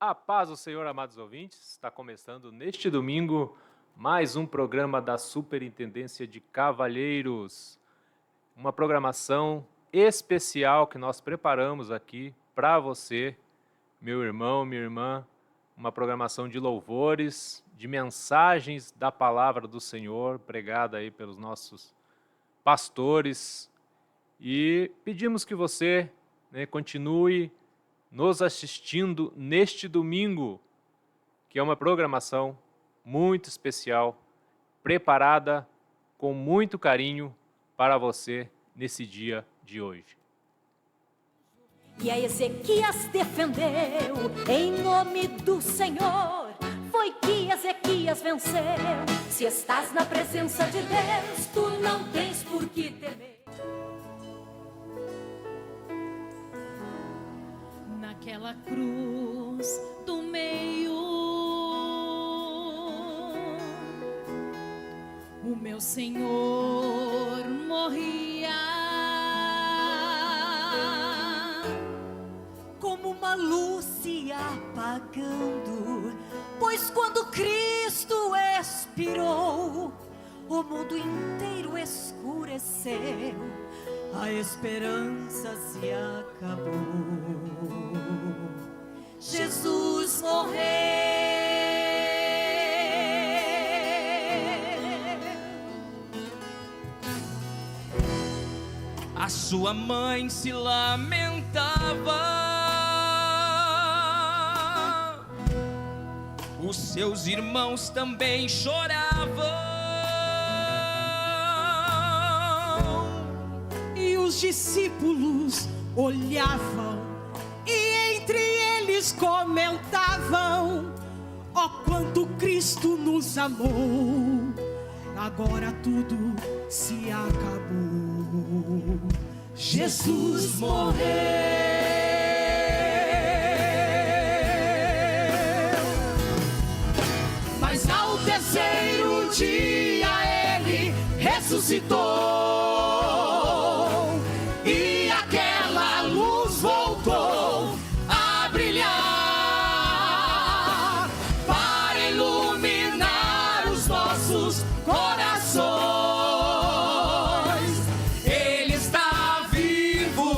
A paz do Senhor, amados ouvintes, está começando neste domingo mais um programa da Superintendência de Cavalheiros. Uma programação especial que nós preparamos aqui para você, meu irmão, minha irmã. Uma programação de louvores, de mensagens da palavra do Senhor, pregada aí pelos nossos pastores. E pedimos que você continue nos assistindo neste domingo, que é uma programação muito especial, preparada com muito carinho para você nesse dia de hoje. E a Ezequias defendeu em nome do Senhor, foi que Ezequias venceu. Se estás na presença de Deus, tu não tens por que temer. Naquela cruz do meio, o meu Senhor morria como uma luz se apagando, pois quando Cristo expirou, o mundo inteiro escureceu, a esperança se acabou. Jesus morreu. A sua mãe se lamentava, os seus irmãos também choravam, e os discípulos olhavam, e entre eles comentavam: ó, quanto Cristo nos amou, agora tudo se acabou. Jesus morreu, mas ao terceiro dia ele ressuscitou, e aquela luz voltou a brilhar para iluminar os nossos corações. Ele está vivo,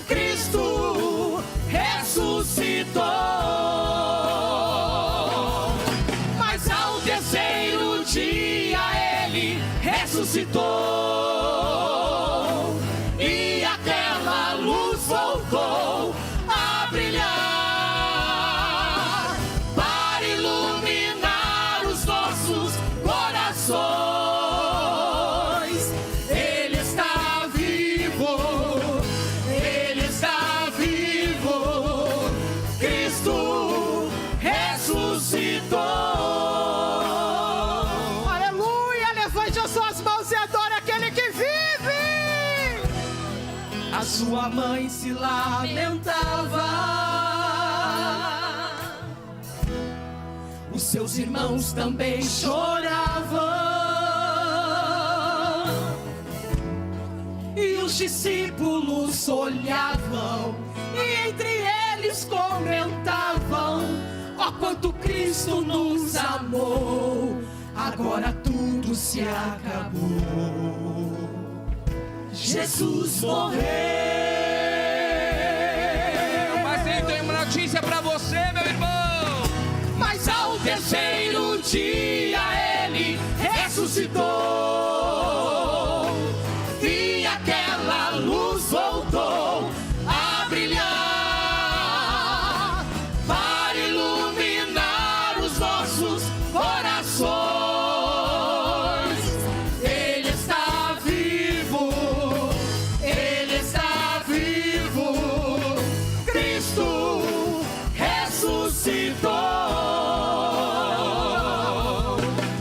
Cristo ressuscitou. Mas ao terceiro dia ele ressuscitou, e aquela luz voltou a brilhar para iluminar os nossos corações. Ele está vivo, Cristo ressuscitou. Aleluia, levante as suas mãos e adore aquele que vive. A sua mãe se lamentava, os seus irmãos também choravam, e os discípulos olhavam, e entre eles comentavam: ó, quanto Cristo nos amou, agora tudo se acabou. Jesus morreu. mas tem uma notícia pra você, meu irmão. Mas ao terceiro dia ele ressuscitou, e aquela luz voltou a brilhar para iluminar os nossos corações. Ele está vivo, Cristo ressuscitou.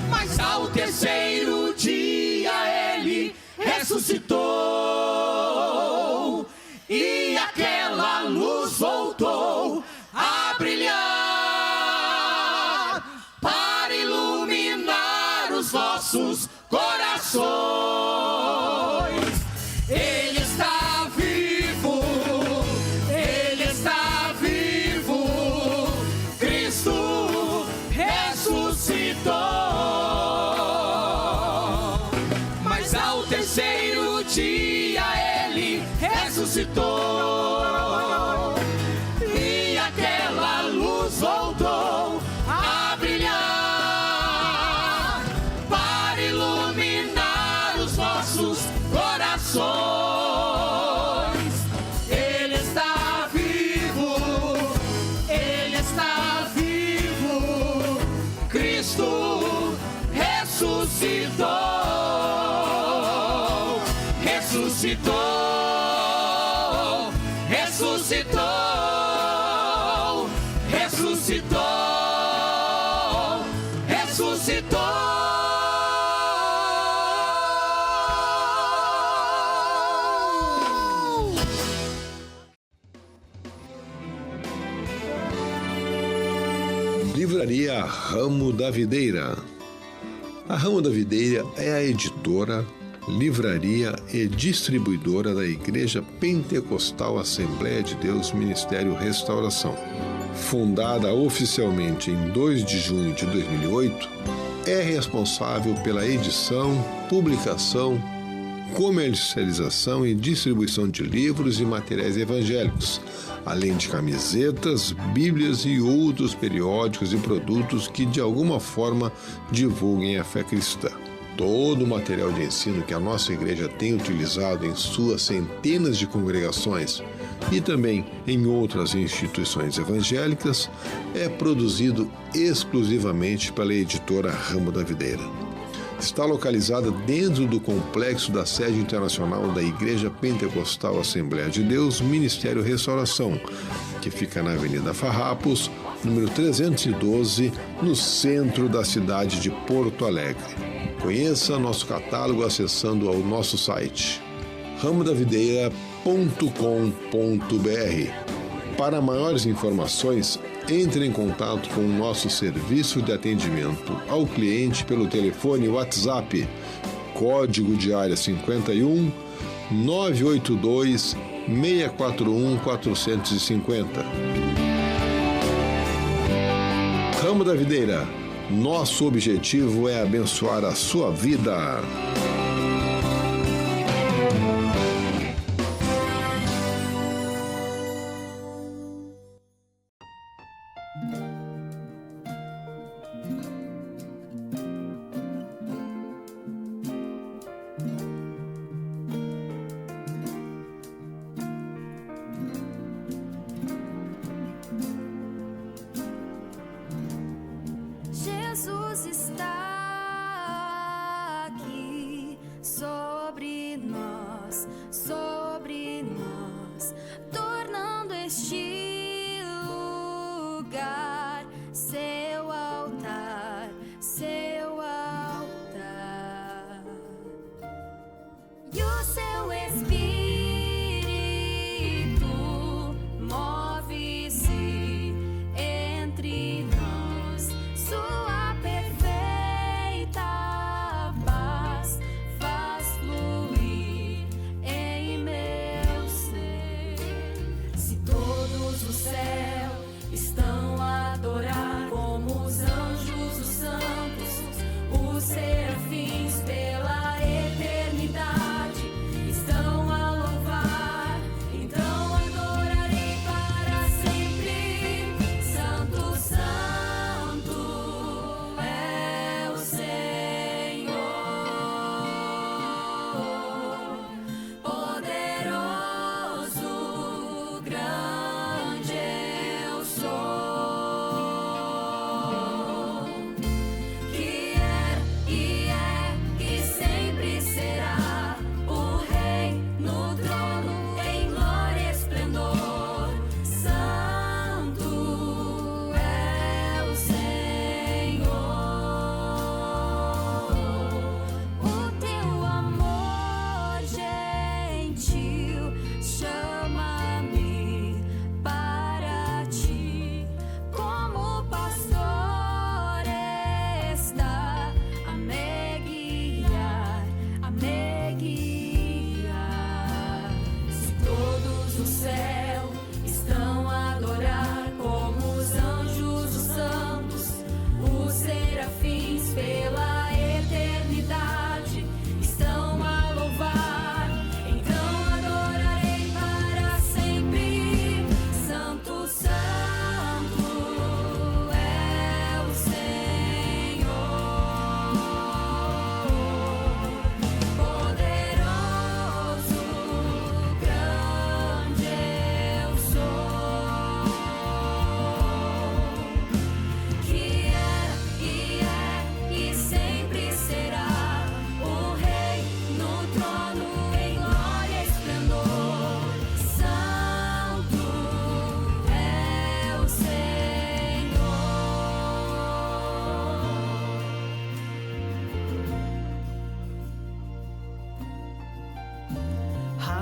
Mas ao terceiro dia ele ressuscitou, e aquela luz voltou a brilhar para iluminar os nossos corações. Ele está vivo, mas ao terceiro dia ele ressuscitou. E aquela luz voltou a brilhar para iluminar os nossos corações. Ele está vivo, ele está vivo. Cristo ressuscitou, ressuscitou, ressuscitou, ressuscitou, ressuscitou. Livraria Ramo da Videira. A Ramo da Videira é a editora, livraria e distribuidora da Igreja Pentecostal Assembleia de Deus Ministério Restauração. Fundada oficialmente em 2 de junho de 2008, é responsável pela edição, publicação, comercialização e distribuição de livros e materiais evangélicos, além de camisetas, bíblias e outros periódicos e produtos que de alguma forma divulguem a fé cristã. Todo o material de ensino que a nossa igreja tem utilizado em suas centenas de congregações e também em outras instituições evangélicas é produzido exclusivamente pela editora Ramo da Videira. Está localizada dentro do complexo da sede internacional da Igreja Pentecostal Assembleia de Deus Ministério Restauração, que fica na Avenida Farrapos, número 312, no centro da cidade de Porto Alegre. Conheça nosso catálogo acessando ao nosso site ramodavideira.com.br. Para maiores informações, entre em contato com o nosso serviço de atendimento ao cliente pelo telefone WhatsApp, código de área 51 982 641 450. Ramo da Videira, nosso objetivo é abençoar a sua vida. Jesus está aqui sobre nós, tornando este lugar seu altar, seu altar. E o seu Espírito move-se entre nós. Sua perfeita paz faz fluir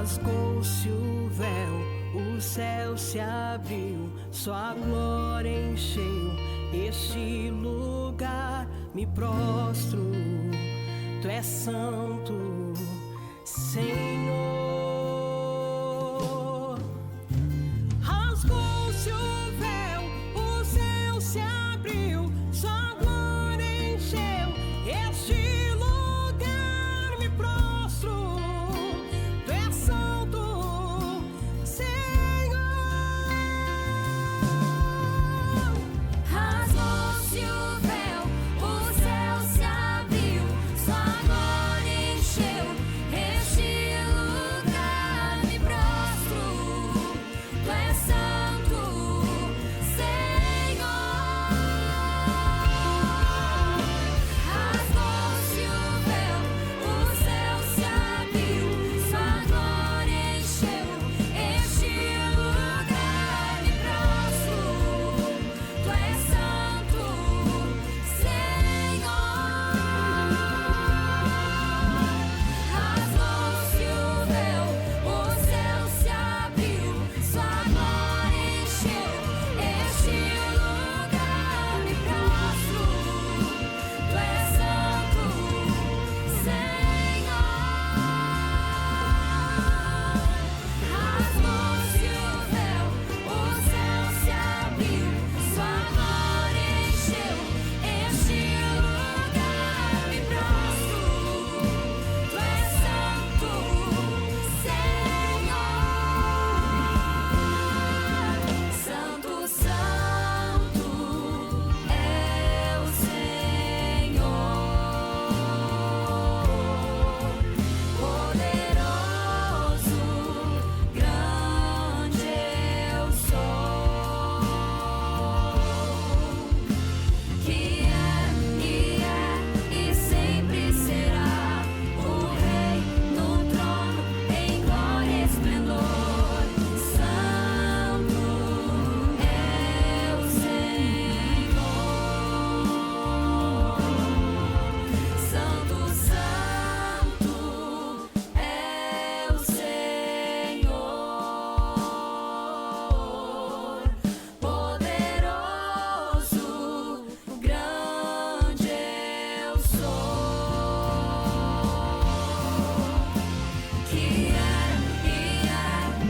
Rasgou-se o véu, o céu se abriu, sua glória encheu este lugar. Me prostro, tu és santo, Senhor. Rasgou-se o véu, o céu se abriu, sua glória encheu este lugar. Me prostro, tu és santo, Senhor. Rasgou-se o véu, o céu se abriu, sua glória encheu este lugar. Me prostro, tu és santo, Senhor. Rasgou-se o véu, o céu se abriu, sua glória encheu este lugar. Me prostro, tu és santo, Senhor. Rasgou-se o véu, o céu se abriu, sua glória encheu este lugar. Me prostro, tu és santo, Senhor. Rasgou-se o véu, o céu se abriu, sua glória encheu este lugar. Me prostro, tu és santo, Senhor. Santo, santo é o Senhor, poderoso, grande eu sou, que é e sempre será o Rei no trono, em glória e esplendor. Santo é o Senhor, santo, santo é o Senhor, poderoso, grande eu sou, que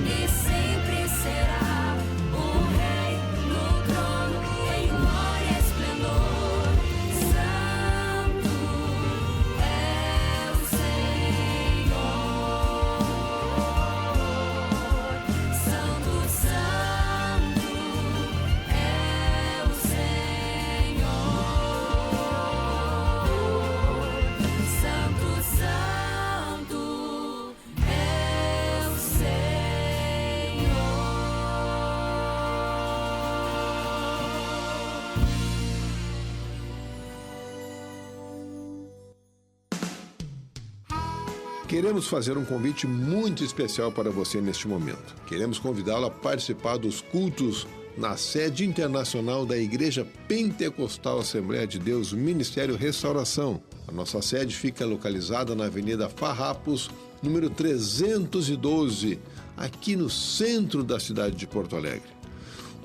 e sempre será o Rei no trono, em glória e esplendor. Santo é o Senhor, santo, santo é o Senhor, santo, santo é o Queremos fazer um convite muito especial para você neste momento. Queremos convidá-lo a participar dos cultos na sede internacional da Igreja Pentecostal Assembleia de Deus, Ministério Restauração. A nossa sede fica localizada na Avenida Farrapos, número 312, aqui no centro da cidade de Porto Alegre.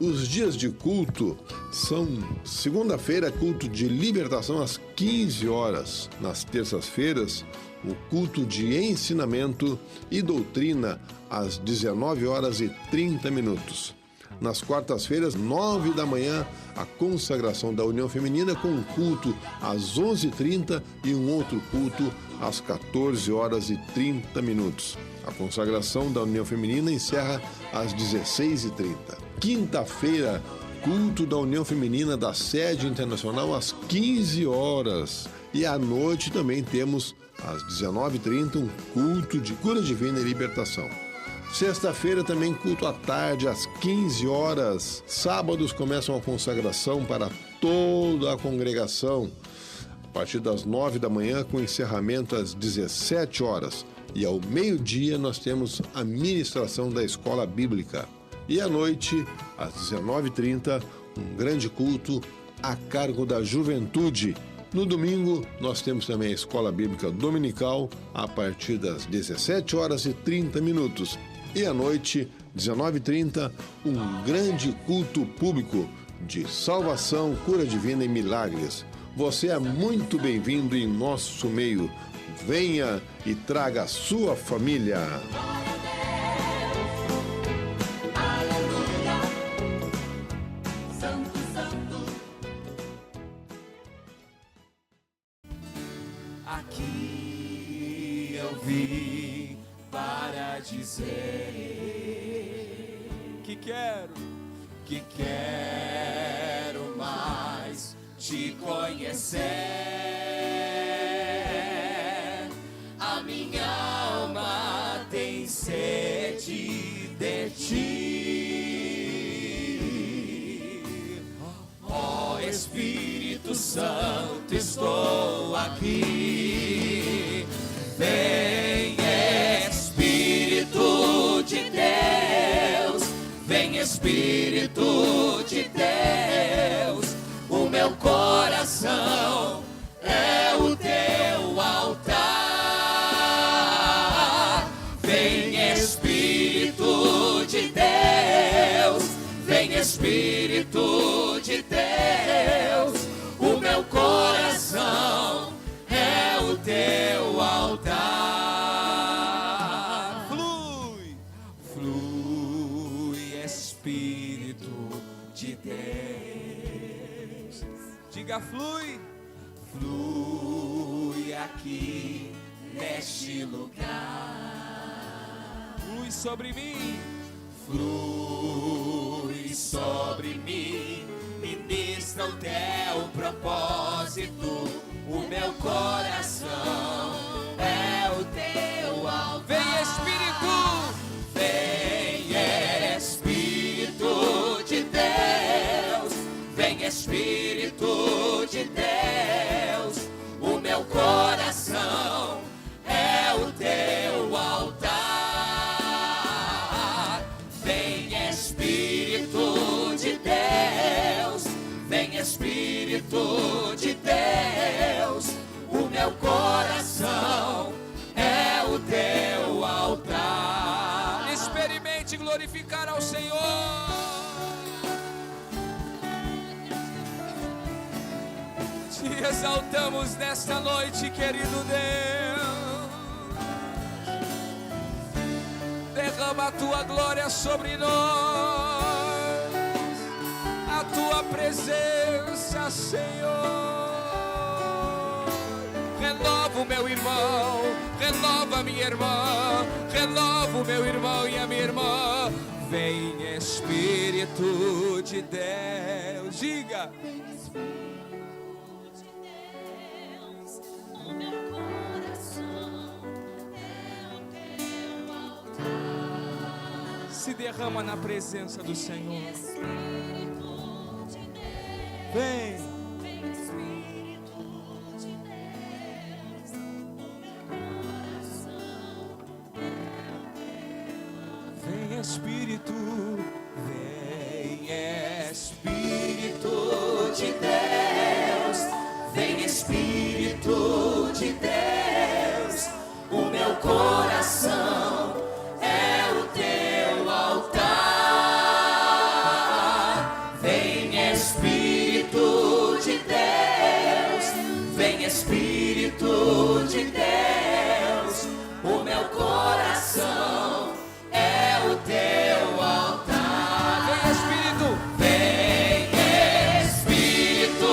Os dias de culto são segunda-feira, culto de libertação às 15 horas. Nas terças-feiras, o culto de ensinamento e doutrina às 19 horas e 30 minutos. Nas quartas-feiras, 9 da manhã, a consagração da União Feminina com um culto às 11h30 e um outro culto às 14 horas e 30 minutos. A consagração da União Feminina encerra às 16h30. Quinta-feira, culto da União Feminina da Sede Internacional às 15 horas. E à noite também temos, às 19h30, um culto de cura divina e libertação. Sexta-feira também culto à tarde, às 15 horas. Sábados começam a consagração para toda a congregação, a partir das 9 da manhã, com encerramento às 17 horas. E ao meio-dia nós temos a ministração da Escola Bíblica. E à noite, às 19h30, um grande culto a cargo da juventude, No domingo, nós temos também a Escola Bíblica Dominical, a partir das 17h30. E à noite, 19h30, um grande culto público de salvação, cura divina e milagres. Você é muito bem-vindo em nosso meio. Venha e traga a sua família. Aqui eu vim para dizer que quero mais te conhecer. A minha alma tem sede de ti. Ó Espírito Santo, estou aqui. Vem Espírito de Deus, vem Espírito de Deus. O meu coração é o teu altar. Vem Espírito de Deus, vem Espírito de Deus. O meu coração é o teu altar. Flui, flui, Espírito de Deus. Diga flui, flui aqui neste lugar. Flui sobre mim, flui sobre mim. Ministra o teu propósito. O meu coração é o teu altar. Vem Espírito, vem Espírito de Deus, vem Espírito de Deus. O meu coração é o teu altar. Vem Espírito de Deus, vem Espírito de Deus. O meu coração é o teu altar. Experimente glorificar ao Senhor. Te exaltamos nesta noite, querido Deus. Derrama a tua glória sobre nós, a tua presença, Senhor. Renova o meu irmão, renova a minha irmã, renova o meu irmão e a minha irmã. Vem Espírito de Deus, diga. Vem Espírito de Deus, o meu coração é o teu altar. Se derrama na presença do Senhor. Espírito de Deus, Vem. vem Espírito de Deus, o meu coração é o teu altar. Vem Espírito, vem Espírito de Deus, vem Espírito de Deus. O meu coração é o teu altar. Vem Espírito de Deus, vem Espírito de Deus. O meu coração é o teu altar. Vem Espírito, vem Espírito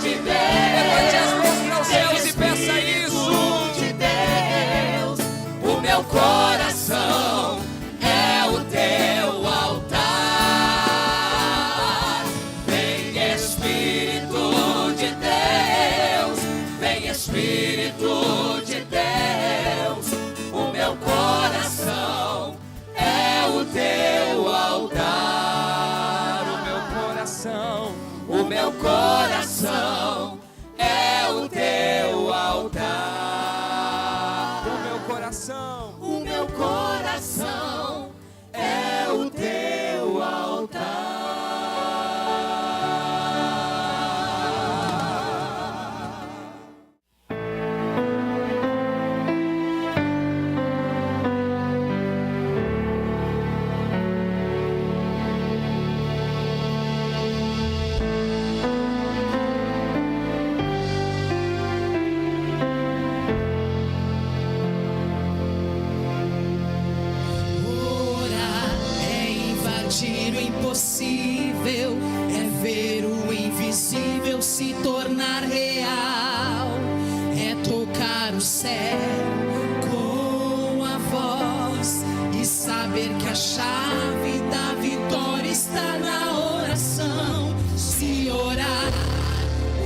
de Deus. Levante as mãos para os céus e peça isso. De Deus, o meu coração é o teu altar. Vem Espírito de Deus, vem Espírito de Deus. O meu coração é o teu altar. O meu coração é o teu altar. O meu coração é o teu altar. impossível é ver o invisível se tornar real, é tocar o céu com a voz e saber que a chave da vitória está na oração. Se orar,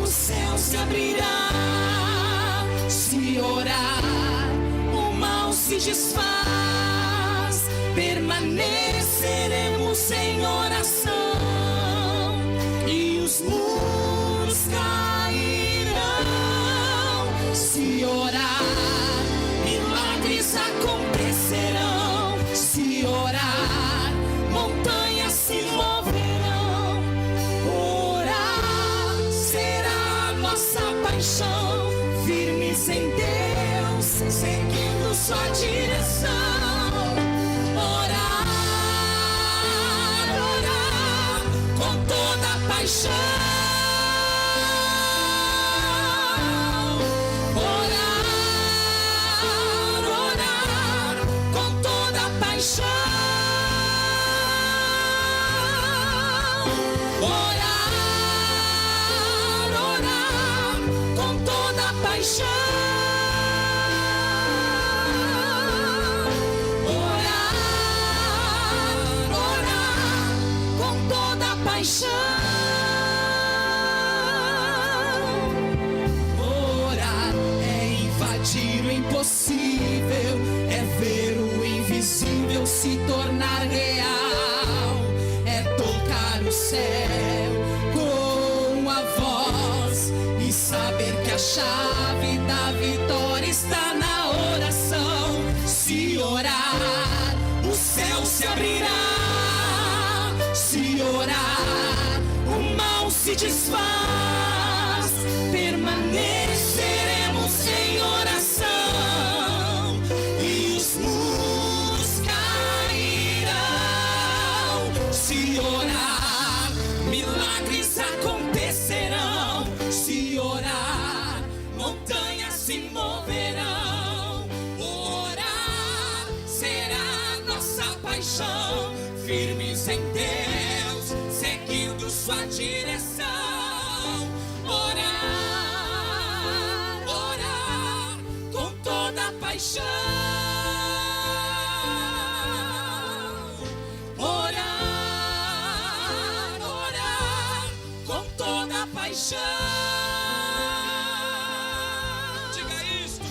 o céu se abrirá. Se orar, o mal se desfaz. Permaneceremos em oração e os muros cairão. Se orar, milagres acontecerão. Se orar, montanhas se moverão. Orar será nossa paixão, firmes em Deus, seguindo sua direção. Paixão, orar, orar com toda paixão, orar, orar com toda paixão, orar, orar com toda paixão. Impossível é ver o invisível se tornar real, é tocar o céu com a voz e saber que a chave da vitória está na oração. Se orar, o céu se abrirá. Se orar, o mal se desfaz. Permaneceremos em oração. Se orar, milagres acontecerão. Se orar, montanhas se moverão. Orar será nossa paixão, firmes em Deus, seguindo sua direção. Orar, orar com toda paixão. Paixão. Diga isto.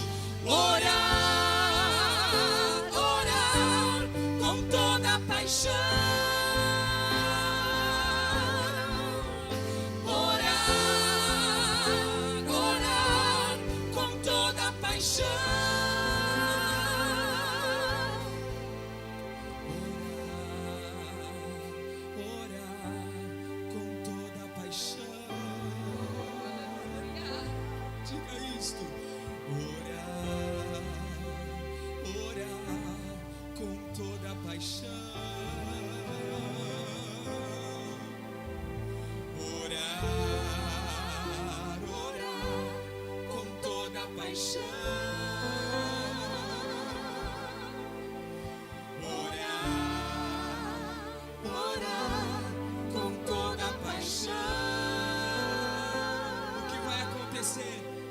Orar, orar com toda paixão. Orar, orar com toda paixão.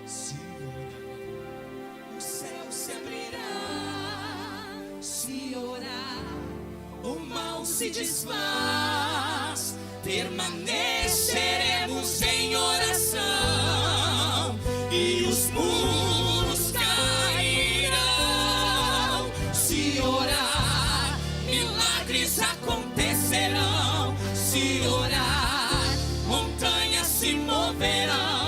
Se orar, o céu se abrirá. Se orar, o mal se desfaz. Permaneceremos em oração e os muros cairão. Se orar, milagres acontecerão. Se orar, montanhas se moverão.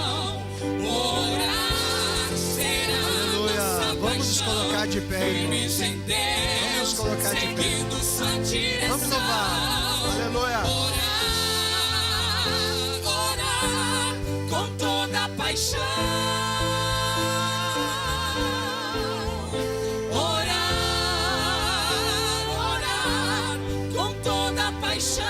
Vamos colocar de pé, irmãos. Vamos colocar de pé. Vamos louvar. Aleluia. Orar, orar com toda paixão. Orar, orar com toda paixão.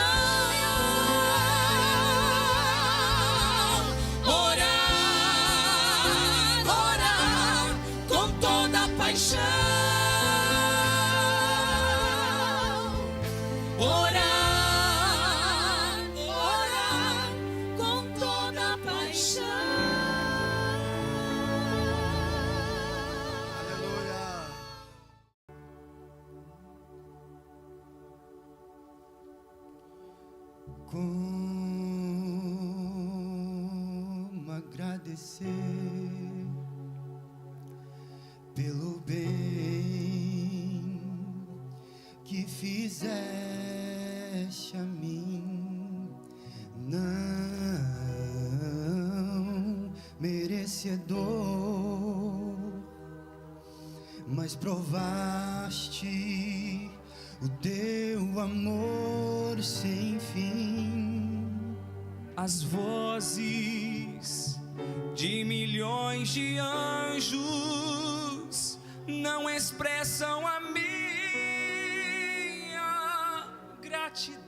Orar, Como agradecer pelo bem que fizeste a mim, não merecedor, mas provaste o teu amor sem fim. As vozes de milhões de anjos não expressam a minha gratidão.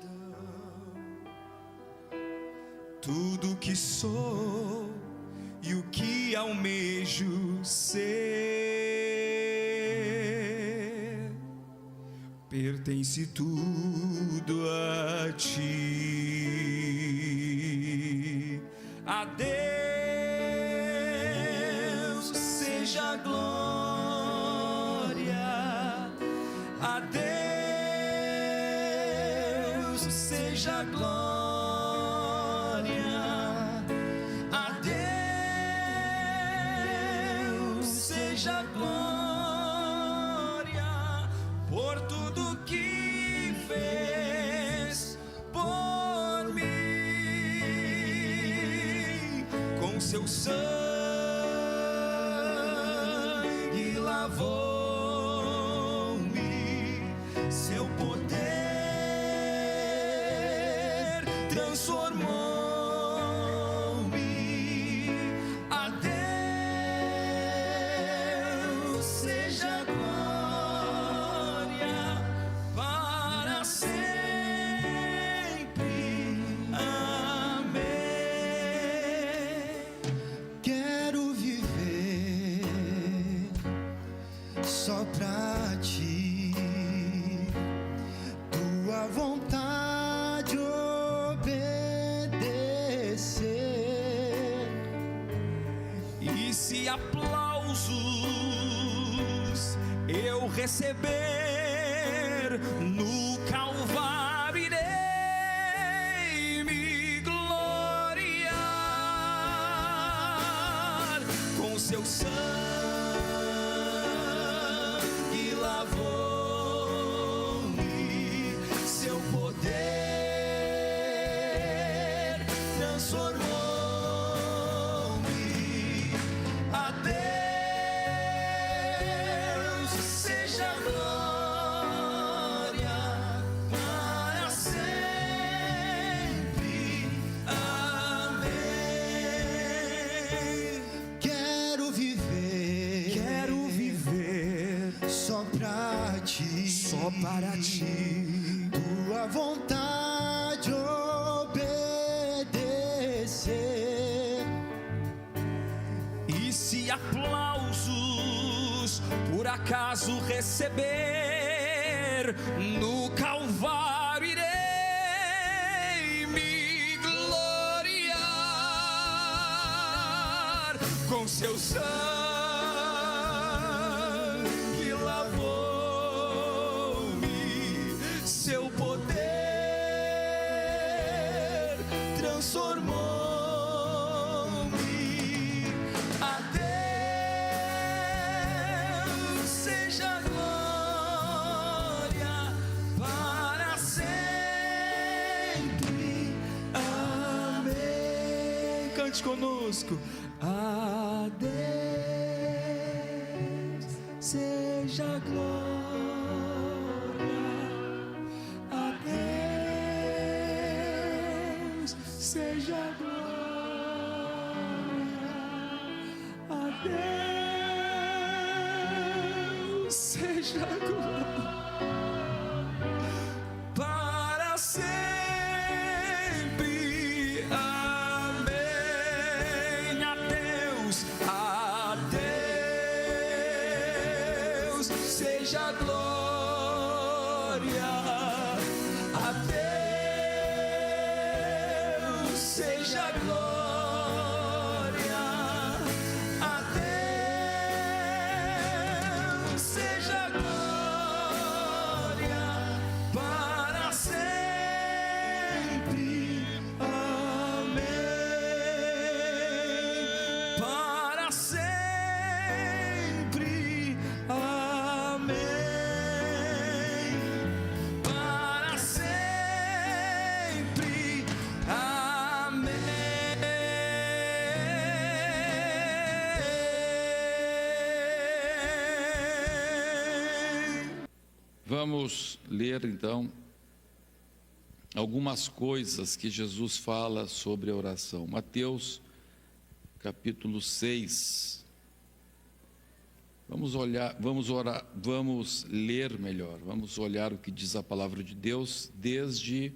Tudo que sou e o que almejo ser pertence tudo a ti. A Deus seja a glória, a Deus seja a glória, a Deus seja a glória por tudo que fez por mim. Com seu sangue lavou-me, seu poder transformou-me. A Deus seja a glória para sempre. Amém. Quero viver só pra ti, tua vontade obedecer. E se aplausos eu receber, no Calvário irei me gloriar. Com seu sangue lavou-me, seu poder transformou-me. A Deus seja a glória para sempre. Amém. Quero viver Só pra ti, só para ti, tua vontade obedecer. e se aplausos por acaso receber, no Calvário irei me gloriar. Com seu sangue lavou-me, seu poder transformou-me. A Deus seja a glória para sempre. Amém. Cante conosco. A Deus seja a glória, a Deus seja a glória, a Deus seja a glória para sempre. Amém. A Deus seja a glória, a Deus seja a glória, a Deus seja a glória para sempre. Vamos ler então algumas coisas que Jesus fala sobre a oração. Mateus, capítulo 6. Vamos ler melhor. Vamos olhar o que diz a palavra de Deus desde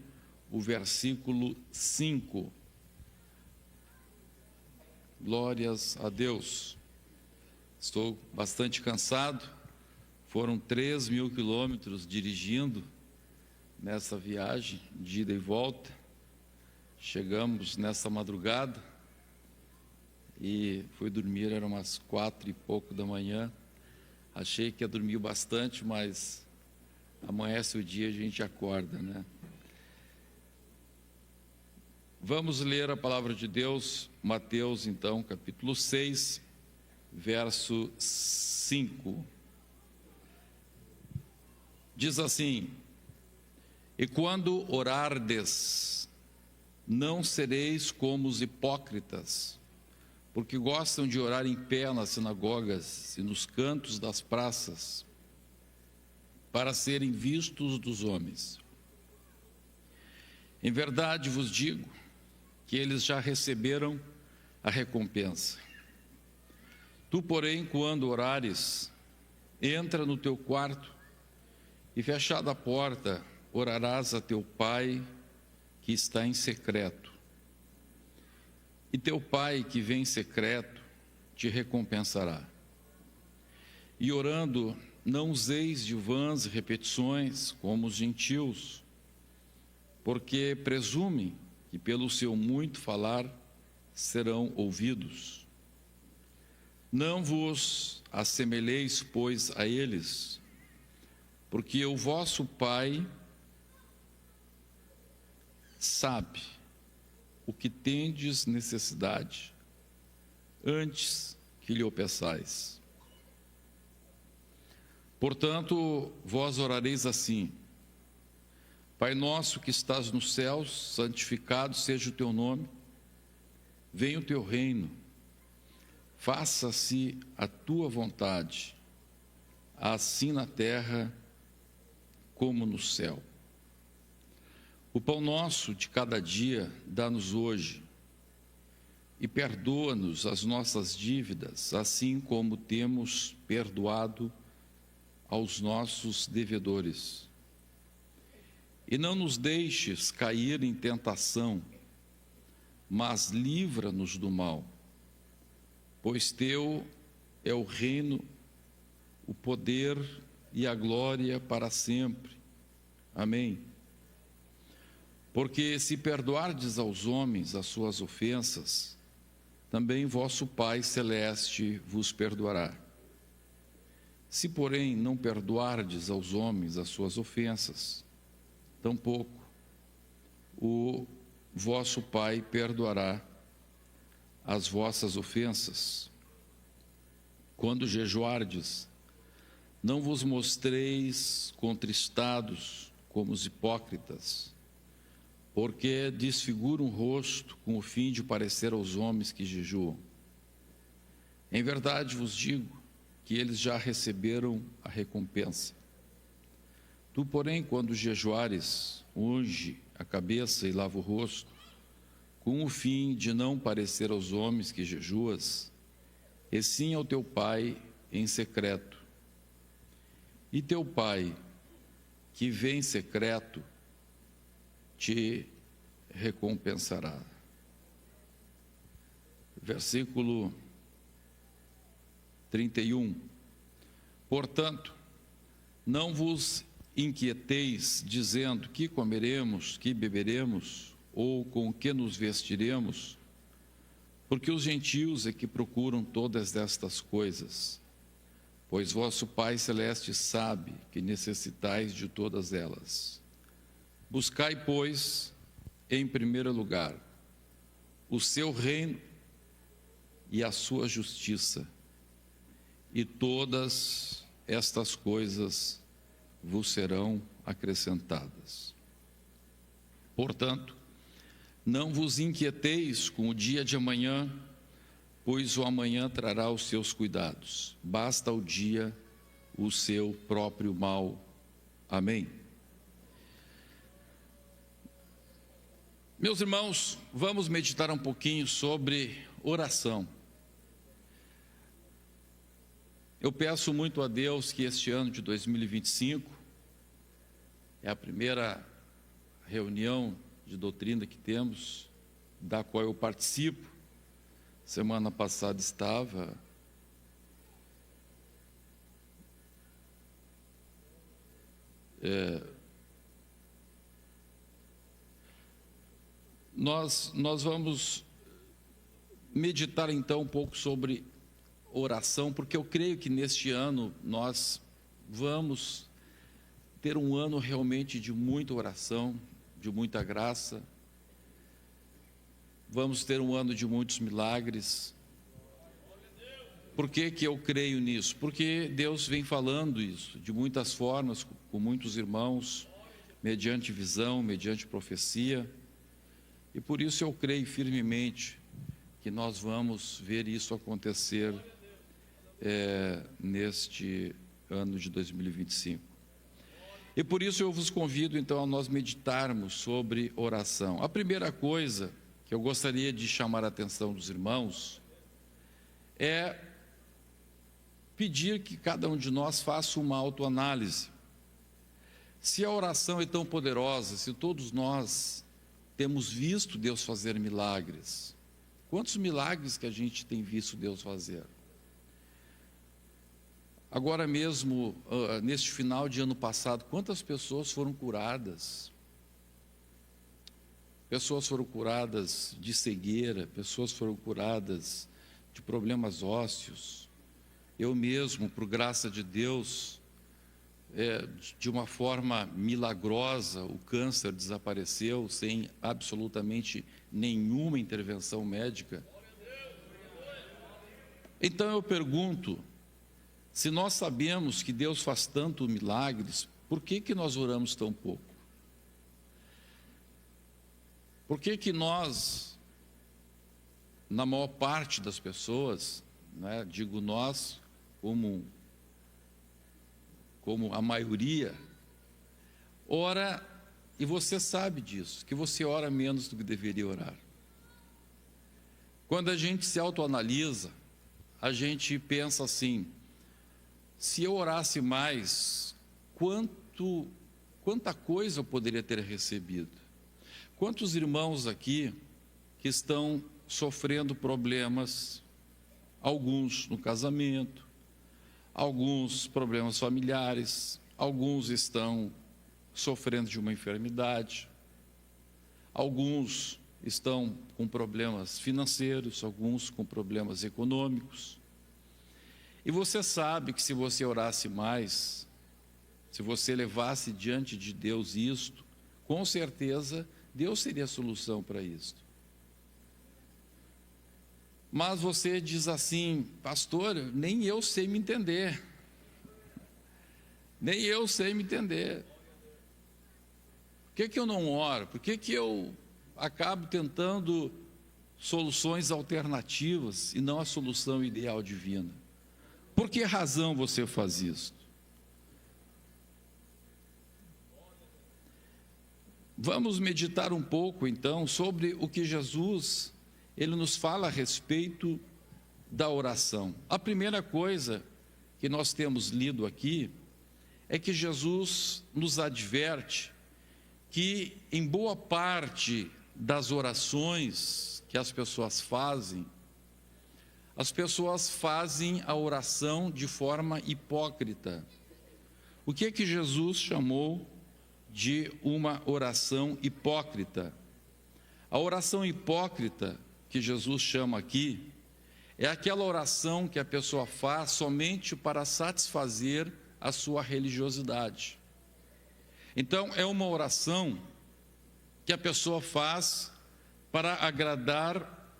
o versículo 5. Glórias a Deus. Estou bastante cansado. Foram 3.000 quilômetros dirigindo nessa viagem de ida e volta. Chegamos nessa madrugada e fui dormir, eram umas 4 e pouco da manhã. Achei que ia dormir bastante, mas amanhece o dia e a gente acorda, né? Vamos ler a palavra de Deus, Mateus, então, capítulo 6, verso 5. Diz assim: e quando orardes, não sereis como os hipócritas, porque gostam de orar em pé nas sinagogas e nos cantos das praças, para serem vistos dos homens. Em verdade vos digo que eles já receberam a recompensa. Tu, porém, quando orares, entra no teu quarto e, fechada a porta, orarás a teu Pai que está em secreto. E teu Pai que vem em secreto te recompensará. E orando, não useis de vãs repetições como os gentios, porque presumem que pelo seu muito falar serão ouvidos. Não vos assemelheis, pois, a eles, porque o vosso Pai sabe o que tendes necessidade, antes que lhe o peçais. Portanto, vós orareis assim: Pai nosso que estás nos céus, santificado seja o teu nome, venha o teu reino, faça-se a tua vontade, assim na terra como no céu. O pão nosso de cada dia dá-nos hoje, e perdoa-nos as nossas dívidas, assim como temos perdoado aos nossos devedores. E não nos deixes cair em tentação, mas livra-nos do mal, pois teu é o reino, o poder e a glória para sempre. Amém. Porque se perdoardes aos homens as suas ofensas, também vosso Pai Celeste vos perdoará. Se, porém, não perdoardes aos homens as suas ofensas, tampouco o vosso Pai perdoará as vossas ofensas. Quando jejuardes, não vos mostreis contristados como os hipócritas, porque desfiguram o rosto com o fim de parecer aos homens que jejuam. Em verdade vos digo que eles já receberam a recompensa. Tu, porém, quando jejuares, unge a cabeça e lava o rosto, com o fim de não parecer aos homens que jejuas, e sim ao teu Pai em secreto. E teu Pai, que vem em secreto, te recompensará. Versículo 31. Portanto, não vos inquieteis, dizendo: que comeremos, que beberemos, ou com que nos vestiremos, porque os gentios é que procuram todas estas coisas, pois vosso Pai Celeste sabe que necessitais de todas elas. Buscai, pois, em primeiro lugar, o seu reino e a sua justiça, e todas estas coisas vos serão acrescentadas. Portanto, não vos inquieteis com o dia de amanhã, pois o amanhã trará os seus cuidados. Basta o dia o seu próprio mal. Amém? Meus irmãos, vamos meditar um pouquinho sobre oração. Eu peço muito a Deus que este ano de 2025, é a primeira reunião de doutrina que temos, da qual eu participo. Semana passada estava. Nós vamos meditar então um pouco sobre oração, porque eu creio que neste ano nós vamos ter um ano realmente de muita oração, de muita graça. Vamos ter um ano de muitos milagres. Por que que eu creio nisso? Porque Deus vem falando isso de muitas formas, com muitos irmãos, mediante visão, mediante profecia. E por isso eu creio firmemente que nós vamos ver isso acontecer neste ano de 2025. E por isso eu vos convido então a nós meditarmos sobre oração. A primeira coisa que eu gostaria de chamar a atenção dos irmãos é pedir que cada um de nós faça uma autoanálise. Se a oração é tão poderosa, se todos nós temos visto Deus fazer milagres, quantos milagres que a gente tem visto Deus fazer? Agora mesmo, neste final de ano passado, quantas pessoas foram curadas? Pessoas foram curadas de cegueira, pessoas foram curadas de problemas ósseos. Eu mesmo, por graça de Deus, de uma forma milagrosa, o câncer desapareceu sem absolutamente nenhuma intervenção médica. Então eu pergunto, se nós sabemos que Deus faz tantos milagres, por que nós oramos tão pouco? Por que nós, na maior parte das pessoas, né, digo nós, como a maioria, ora, e você sabe disso, que você ora menos do que deveria orar. Quando a gente se autoanalisa, a gente pensa assim: se eu orasse mais, quanta coisa eu poderia ter recebido? Quantos irmãos aqui que estão sofrendo problemas, alguns no casamento, alguns problemas familiares, alguns estão sofrendo de uma enfermidade, alguns estão com problemas financeiros, alguns com problemas econômicos. E você sabe que se você orasse mais, se você levasse diante de Deus isto, com certeza Deus seria a solução para isto. Mas você diz assim: pastor, nem eu sei me entender. Nem eu sei me entender. Por que eu não oro? Por que eu acabo tentando soluções alternativas e não a solução ideal divina? Por que razão você faz isso? Vamos meditar um pouco então sobre o que Jesus ele nos fala a respeito da oração. A primeira coisa que nós temos lido aqui é que Jesus nos adverte que em boa parte das orações que as pessoas fazem a oração de forma hipócrita. O que é que Jesus chamou de uma oração hipócrita? A oração hipócrita que Jesus chama aqui é aquela oração que a pessoa faz somente para satisfazer a sua religiosidade. Então, é uma oração que a pessoa faz para agradar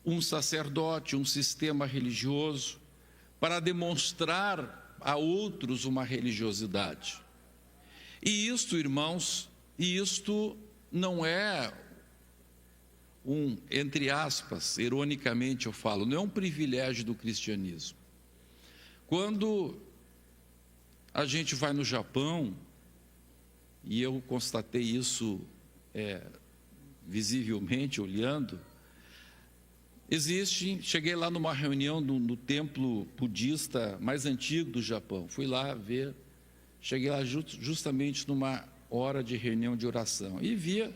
um sacerdote, um sistema religioso, para demonstrar a outros uma religiosidade. E isto, irmãos, isto não é entre aspas, ironicamente eu falo, não é um privilégio do cristianismo. Quando a gente vai no Japão, e eu constatei isso visivelmente, olhando. Cheguei lá numa reunião no templo budista mais antigo do Japão, fui lá ver, cheguei lá justamente numa hora de reunião de oração, e via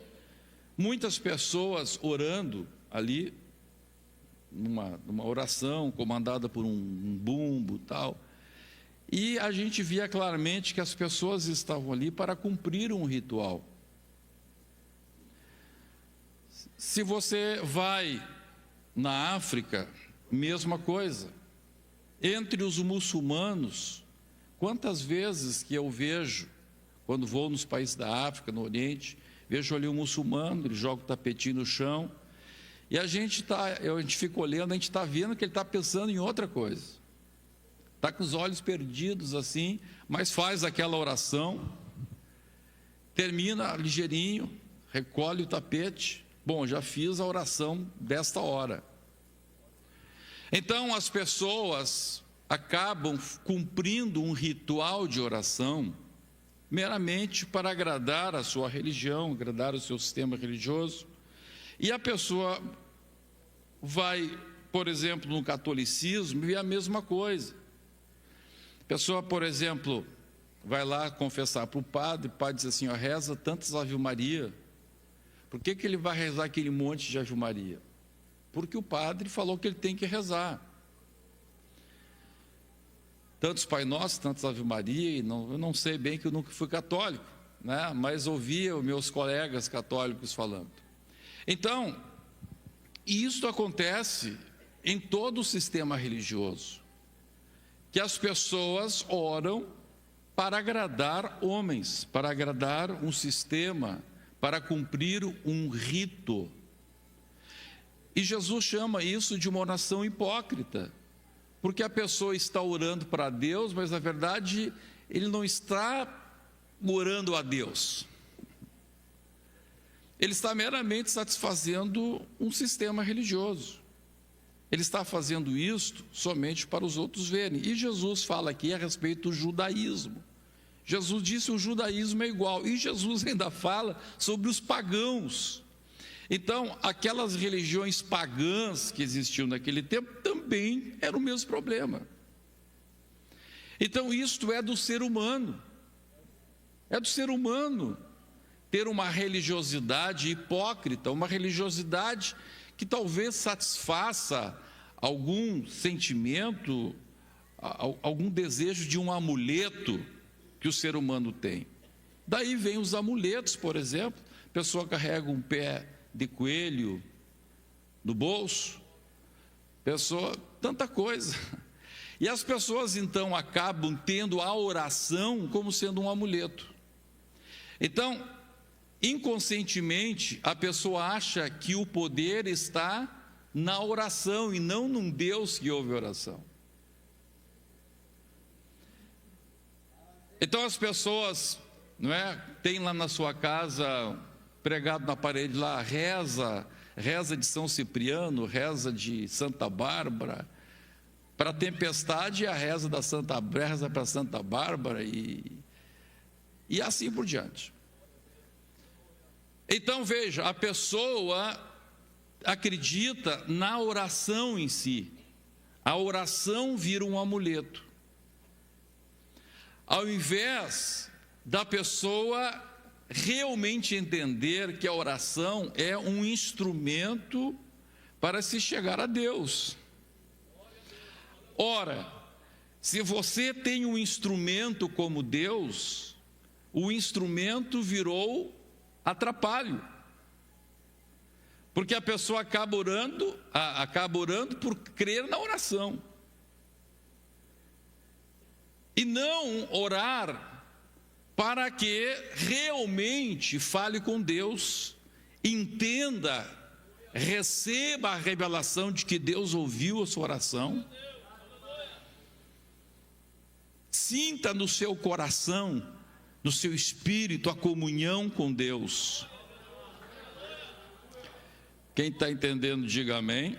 muitas pessoas orando ali, numa oração comandada por um bumbo e tal, e a gente via claramente que as pessoas estavam ali para cumprir um ritual. Se você vai na África, mesma coisa. Entre os muçulmanos, quantas vezes que eu vejo, quando vou nos países da África, no Oriente, vejo ali um muçulmano, ele joga o tapetinho no chão, e a gente fica olhando, a gente está vendo que ele está pensando em outra coisa. Está com os olhos perdidos assim, mas faz aquela oração, termina ligeirinho, recolhe o tapete. Bom, já fiz a oração desta hora. Então as pessoas acabam cumprindo um ritual de oração meramente para agradar a sua religião, agradar o seu sistema religioso. E a pessoa vai, por exemplo, no catolicismo, e é a mesma coisa. A pessoa, por exemplo, vai lá confessar para o padre diz assim, reza tantas Ave Maria. Por que ele vai rezar aquele monte de Ave Maria? Porque o padre falou que ele tem que rezar. Tantos Pai Nosso, tantas Ave Maria, eu não sei bem que eu nunca fui católico, né? Mas ouvia os meus colegas católicos falando. Então, isso acontece em todo o sistema religioso, que as pessoas oram para agradar homens, para agradar um sistema, para cumprir um rito. E Jesus chama isso de uma oração hipócrita, porque a pessoa está orando para Deus, mas na verdade ele não está orando a Deus. Ele está meramente satisfazendo um sistema religioso. Ele está fazendo isto somente para os outros verem. E Jesus fala aqui a respeito do judaísmo. Jesus disse que o judaísmo é igual, e Jesus ainda fala sobre os pagãos. Então, aquelas religiões pagãs que existiam naquele tempo também era o mesmo problema. Então, isto é do ser humano. É do ser humano ter uma religiosidade hipócrita, uma religiosidade que talvez satisfaça algum sentimento, algum desejo de um amuleto que o ser humano tem. Daí vem os amuletos, por exemplo, a pessoa carrega um pé de coelho no bolso, tanta coisa. E as pessoas então acabam tendo a oração como sendo um amuleto. Então, inconscientemente, a pessoa acha que o poder está na oração e não num Deus que ouve a oração. Então as pessoas, tem lá na sua casa, pregado na parede lá, reza de São Cipriano, reza de Santa Bárbara. Para a tempestade, a reza para Santa Bárbara e assim por diante. Então veja, a pessoa acredita na oração em si. A oração vira um amuleto. Ao invés da pessoa realmente entender que a oração é um instrumento para se chegar a Deus. Ora, se você tem um instrumento como Deus, o instrumento virou atrapalho. Porque a pessoa acaba orando por crer na oração. E não orar para que realmente fale com Deus, entenda, receba a revelação de que Deus ouviu a sua oração, sinta no seu coração, no seu espírito, a comunhão com Deus. Quem está entendendo, diga amém.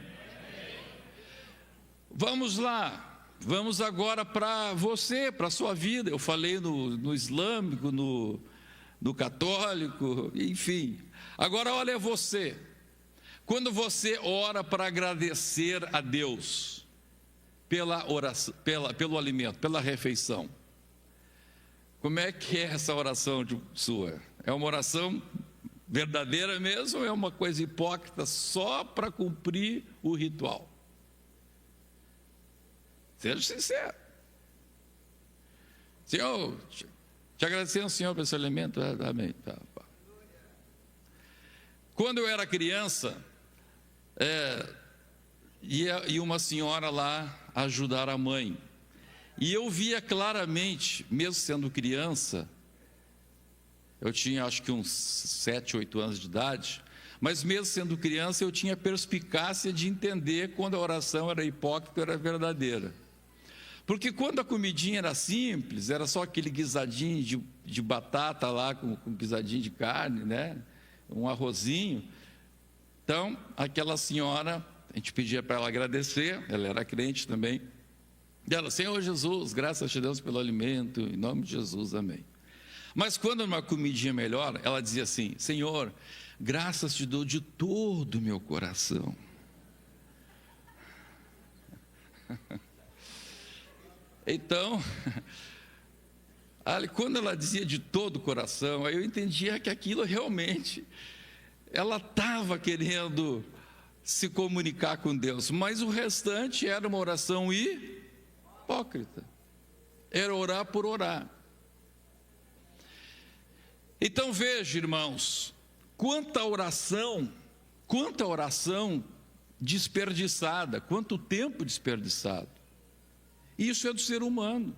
Vamos lá. vamos agora para você, para a sua vida. Eu falei no islâmico, no católico, enfim. Agora olha você. Quando você ora para agradecer a Deus pela oração, pelo alimento, pela refeição, como é que é essa oração sua? É uma oração verdadeira mesmo ou é uma coisa hipócrita só para cumprir o ritual? Seja sincero. Senhor, te agradecemos, Senhor, por esse alimento. Amém. Tá. Quando eu era criança, ia uma senhora lá ajudar a mãe. E eu via claramente, mesmo sendo criança, eu tinha acho que uns 7, 8 anos de idade, mas mesmo sendo criança eu tinha perspicácia de entender quando a oração era hipócrita ou era verdadeira. Porque quando a comidinha era simples, era só aquele guisadinho de batata lá com guisadinho de carne, né? Um arrozinho. Então, aquela senhora, a gente pedia para ela agradecer, ela era crente também. E ela, Senhor Jesus, graças a Deus pelo alimento, em nome de Jesus, amém. Mas quando era uma comidinha melhor, ela dizia assim, Senhor, graças te dou de todo o meu coração. Então, quando ela dizia de todo o coração, aí eu entendia que aquilo realmente, ela estava querendo se comunicar com Deus, mas o restante era uma oração hipócrita, era orar por orar. Então veja, irmãos, quanta oração desperdiçada, quanto tempo desperdiçado. Isso é do ser humano.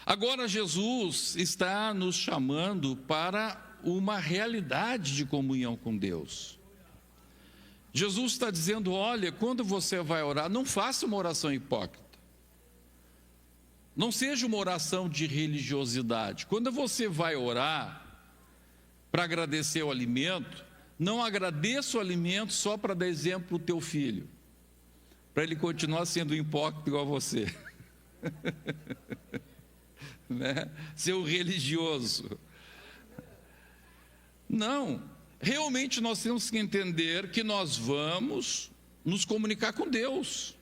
Agora Jesus está nos chamando para uma realidade de comunhão com Deus. Jesus está dizendo, olha, quando você vai orar, não faça uma oração hipócrita. Não seja uma oração de religiosidade. Quando você vai orar para agradecer o alimento, não agradeça o alimento só para dar exemplo para o teu filho, para ele continuar sendo hipócrita igual a você. Né? Ser um religioso. Não, realmente nós temos que entender que nós vamos nos comunicar com Deus.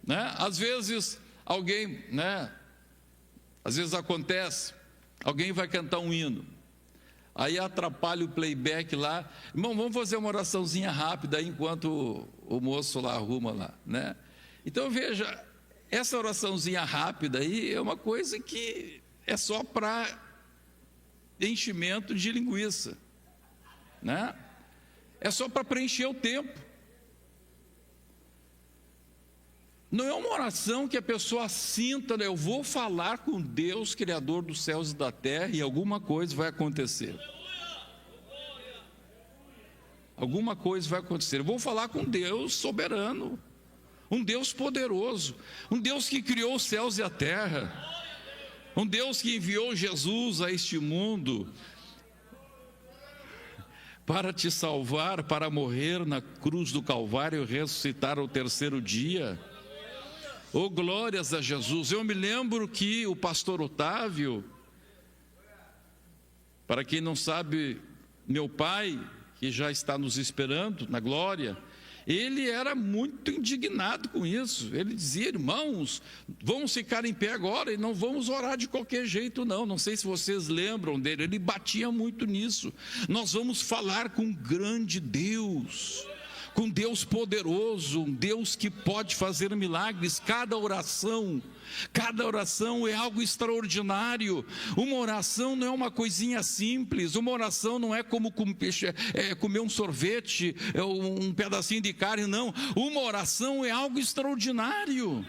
Né? Às vezes alguém, às vezes acontece, alguém vai cantar um hino, aí atrapalha o playback lá, irmão, vamos fazer uma oraçãozinha rápida aí enquanto o moço lá arruma lá, né? Então veja, essa oraçãozinha rápida aí é uma coisa que é só para enchimento de linguiça, né? É só para preencher o tempo. Não é uma oração que a pessoa sinta, eu vou falar com Deus, Criador dos céus e da terra, e alguma coisa vai acontecer. Alguma coisa vai acontecer. Eu vou falar com Deus soberano, um Deus poderoso, um Deus que criou os céus e a terra, um Deus que enviou Jesus a este mundo para te salvar, para morrer na cruz do Calvário e ressuscitar ao terceiro dia. Oh, glórias a Jesus. Eu me lembro que o pastor Otávio, para quem não sabe, meu pai, que já está nos esperando na glória, ele era muito indignado com isso. Ele dizia, irmãos, vamos ficar em pé agora e não vamos orar de qualquer jeito não. Não sei se vocês lembram dele, ele batia muito nisso. Nós vamos falar com um grande Deus, com Deus poderoso, um Deus que pode fazer milagres. Cada oração é algo extraordinário. Uma oração não é uma coisinha simples. Uma oração não é como comer um sorvete, um pedacinho de carne, não. Uma oração é algo extraordinário.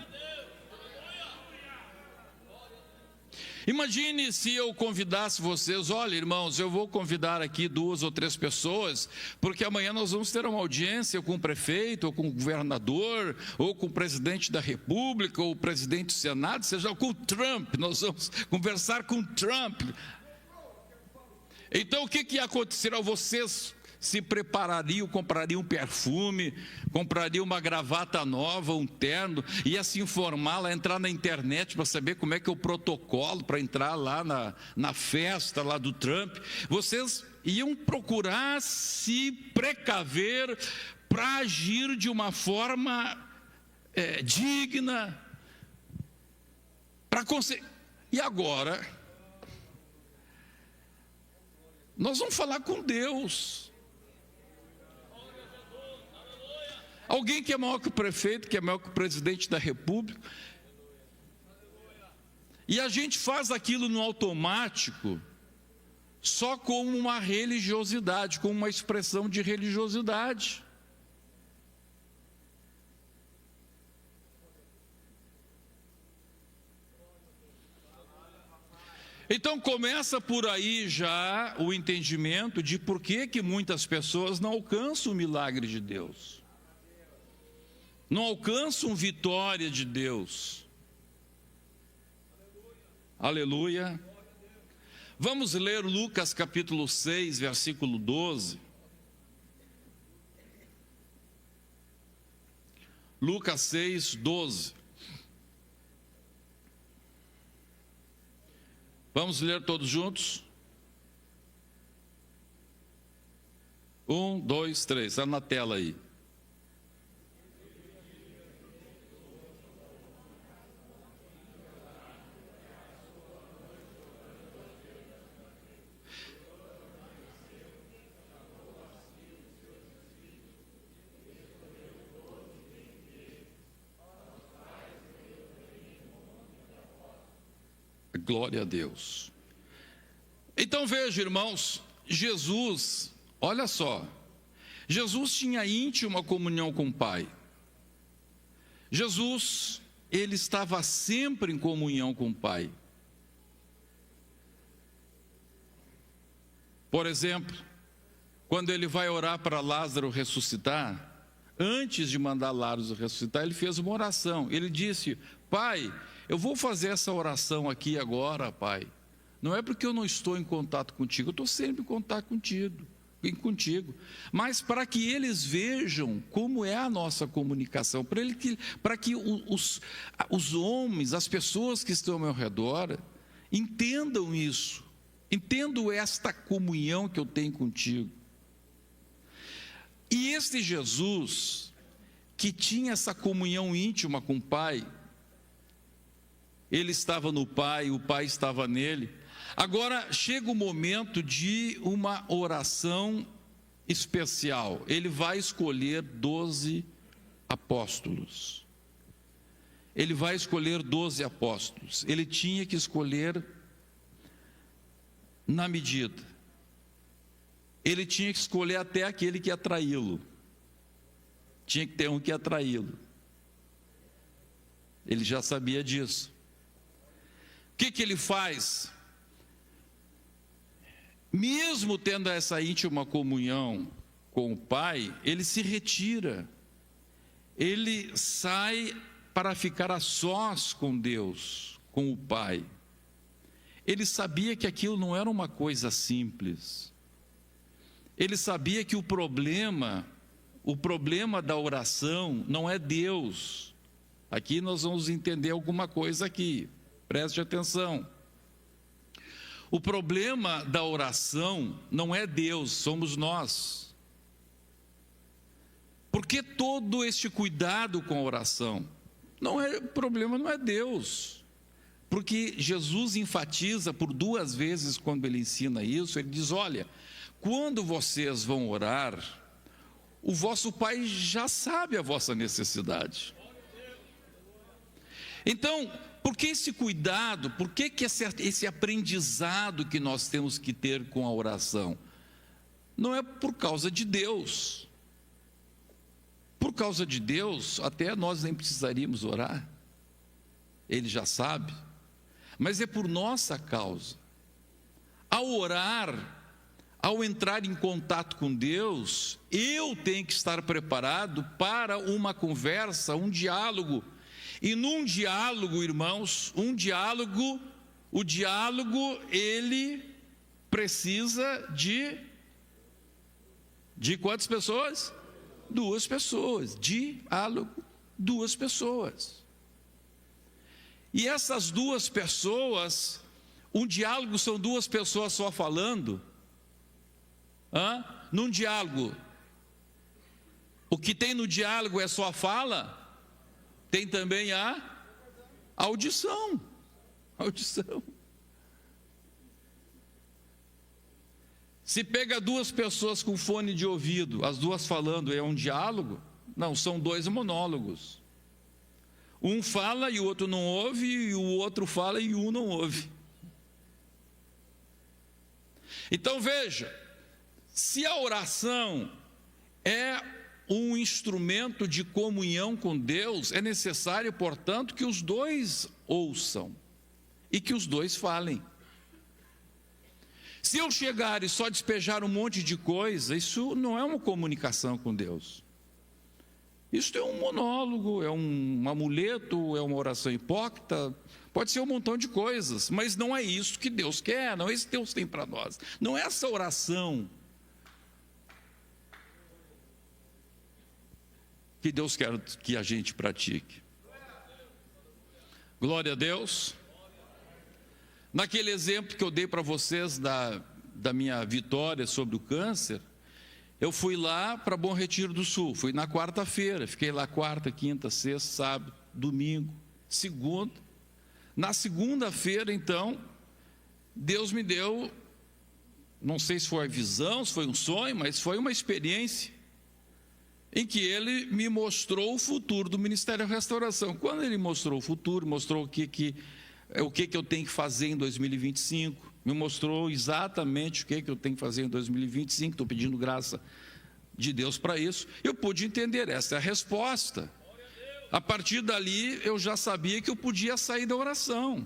Imagine se eu convidasse vocês, olha irmãos, eu vou convidar aqui 2 ou 3 pessoas, porque amanhã nós vamos ter uma audiência com o prefeito, ou com o governador, ou com o presidente da república, ou o presidente do Senado, seja com o Trump, nós vamos conversar com o Trump. Então o que ia acontecer a vocês? se preparariam, comprariam um perfume, comprariam uma gravata nova, um terno, ia se informar lá, entrar na internet para saber como é que é o protocolo para entrar lá na festa lá do Trump. Vocês iam procurar se precaver para agir de uma forma digna, para conseguir. E agora, nós vamos falar com Deus. Alguém que é maior que o prefeito, que é maior que o presidente da República. E a gente faz aquilo no automático, só como uma religiosidade, como uma expressão de religiosidade. Então começa por aí já o entendimento de por que muitas pessoas não alcançam o milagre de Deus. Não alcançam vitória de Deus. Aleluia. Vamos ler Lucas capítulo 6, versículo 12. Lucas 6, 12. Vamos ler todos juntos? 1, 2, 3. Está na tela aí. Glória a Deus. Então veja, irmãos, Jesus, olha só, Jesus tinha íntima comunhão com o Pai. Jesus, ele estava sempre em comunhão com o Pai. Por exemplo, quando ele vai orar para Lázaro ressuscitar, antes de mandar Lázaro ressuscitar, ele fez uma oração. Ele disse: Pai, eu vou fazer essa oração aqui agora, Pai. Não é porque eu não estou em contato contigo, eu estou sempre em contato contigo. Mas para que eles vejam como é a nossa comunicação, para que os homens, as pessoas que estão ao meu redor, entendam isso, entendam esta comunhão que eu tenho contigo. E este Jesus, que tinha essa comunhão íntima com o Pai, ele estava no Pai, o Pai estava nele. Agora chega o momento de uma oração especial. Ele vai escolher 12 apóstolos. Ele vai escolher 12 apóstolos. Ele tinha que escolher na medida. Ele tinha que escolher até aquele que ia traí-lo. Tinha que ter um que ia traí-lo. Ele já sabia disso. O que ele faz? Mesmo tendo essa íntima comunhão com o Pai, ele se retira. Ele sai para ficar a sós com Deus, com o Pai. Ele sabia que aquilo não era uma coisa simples. Ele sabia que o problema da oração não é Deus. Aqui nós vamos entender alguma coisa aqui. Preste atenção. O problema da oração não é Deus, somos nós. Por que todo este cuidado com a oração? O problema não é Deus. Porque Jesus enfatiza por 2 vezes quando ele ensina isso, ele diz: olha, quando vocês vão orar, o vosso Pai já sabe a vossa necessidade. Então, por que esse cuidado, por que esse aprendizado que nós temos que ter com a oração? Não é por causa de Deus. Por causa de Deus, até nós nem precisaríamos orar. Ele já sabe. Mas é por nossa causa. Ao orar, ao entrar em contato com Deus, eu tenho que estar preparado para uma conversa, um diálogo. E num diálogo, irmãos, o diálogo, ele precisa de De quantas pessoas? 2 pessoas. Diálogo, 2 pessoas. E essas 2 pessoas, um diálogo são 2 pessoas só falando. Num diálogo, o que tem no diálogo é só a fala, tem também a audição. Audição. Se pega 2 pessoas com fone de ouvido, as 2 falando, é um diálogo? Não, são 2 monólogos. Um fala e o outro não ouve, e o outro fala e um não ouve. Então veja, se a oração é um instrumento de comunhão com Deus, é necessário, portanto, que os 2 ouçam e que os 2 falem. Se eu chegar e só despejar um monte de coisa, isso não é uma comunicação com Deus. Isso é um monólogo, é um amuleto, é uma oração hipócrita, pode ser um montão de coisas, mas não é isso que Deus quer, não é isso que Deus tem para nós. Não é essa oração que Deus quer que a gente pratique. Glória a Deus. Naquele exemplo que eu dei para vocês da minha vitória sobre o câncer, eu fui lá para Bom Retiro do Sul, fui na quarta-feira, fiquei lá quarta, quinta, sexta, sábado, domingo, segunda. Na segunda-feira, então, Deus me deu, não sei se foi a visão, se foi um sonho, mas foi uma experiência em que Ele me mostrou o futuro do Ministério da Restauração. Quando Ele mostrou o futuro, mostrou o que eu tenho que fazer em 2025, me mostrou exatamente o que eu tenho que fazer em 2025, estou pedindo graça de Deus para isso, eu pude entender, essa é a resposta. A partir dali, eu já sabia que eu podia sair da oração,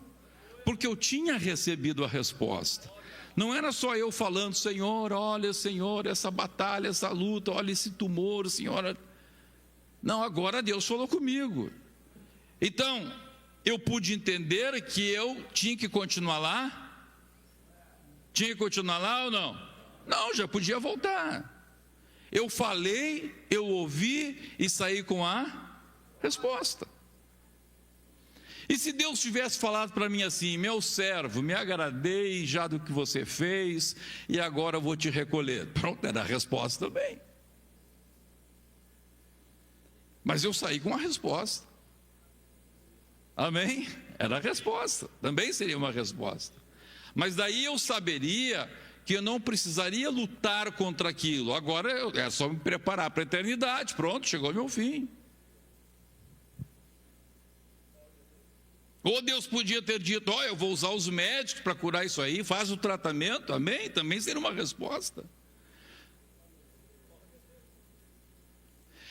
porque eu tinha recebido a resposta. Não era só eu falando, Senhor, olha, Senhor, essa batalha, essa luta, olha esse tumor, Senhor. Não, agora Deus falou comigo. Então, eu pude entender que eu tinha que continuar lá? Tinha que continuar lá ou não? Não, já podia voltar. Eu falei, eu ouvi e saí com a resposta. E se Deus tivesse falado para mim assim, meu servo, me agradei já do que você fez e agora eu vou te recolher. Pronto, era a resposta também. Mas eu saí com a resposta. Amém? Era a resposta, também seria uma resposta. Mas daí eu saberia que eu não precisaria lutar contra aquilo. Agora é só me preparar para a eternidade. Pronto, chegou o meu fim. Ou Deus podia ter dito, eu vou usar os médicos para curar isso aí, faz o tratamento, amém? Também seria uma resposta.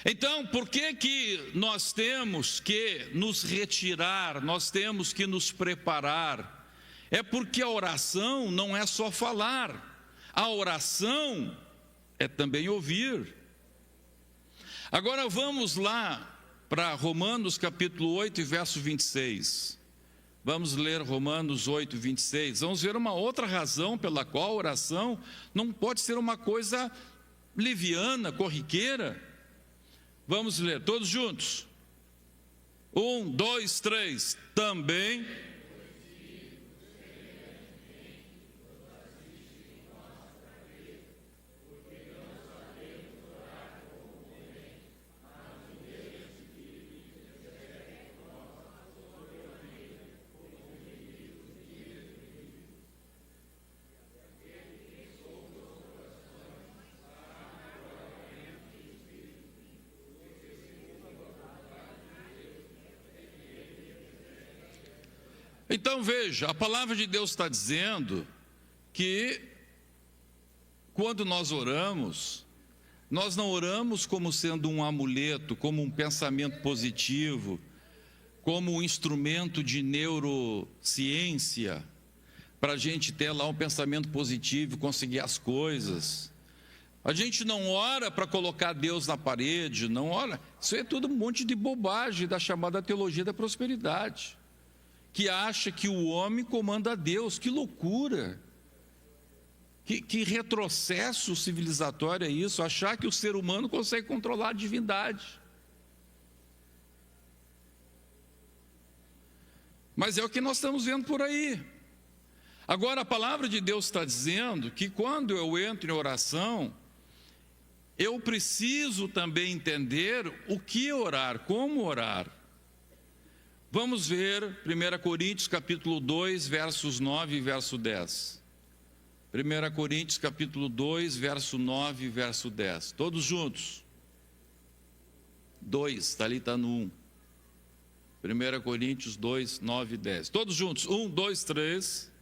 Então, por que nós temos que nos retirar, nós temos que nos preparar? É porque a oração não é só falar, a oração é também ouvir. Agora vamos lá para Romanos capítulo 8 e verso 26. Vamos ler Romanos 8, 26. Vamos ver uma outra razão pela qual a oração não pode ser uma coisa liviana, corriqueira. Vamos ler todos juntos. 1, 2, 3. Também. Então veja, a palavra de Deus está dizendo que quando nós oramos, nós não oramos como sendo um amuleto, como um pensamento positivo, como um instrumento de neurociência, para a gente ter lá um pensamento positivo, conseguir as coisas. A gente não ora para colocar Deus na parede, não ora. Isso é tudo um monte de bobagem da chamada teologia da prosperidade, que acha que o homem comanda a Deus. Que loucura! Que retrocesso civilizatório é isso? Achar que o ser humano consegue controlar a divindade. Mas é o que nós estamos vendo por aí. Agora, a palavra de Deus está dizendo que quando eu entro em oração, eu preciso também entender o que orar, como orar. Vamos ver 1 Coríntios capítulo 2, versos 9 e verso 10. 1 Coríntios capítulo 2, verso 9 e verso 10. Todos juntos. 2, está ali, está no 1. 1 Coríntios 2, 9 e 10. Todos juntos. 1, 2, 3.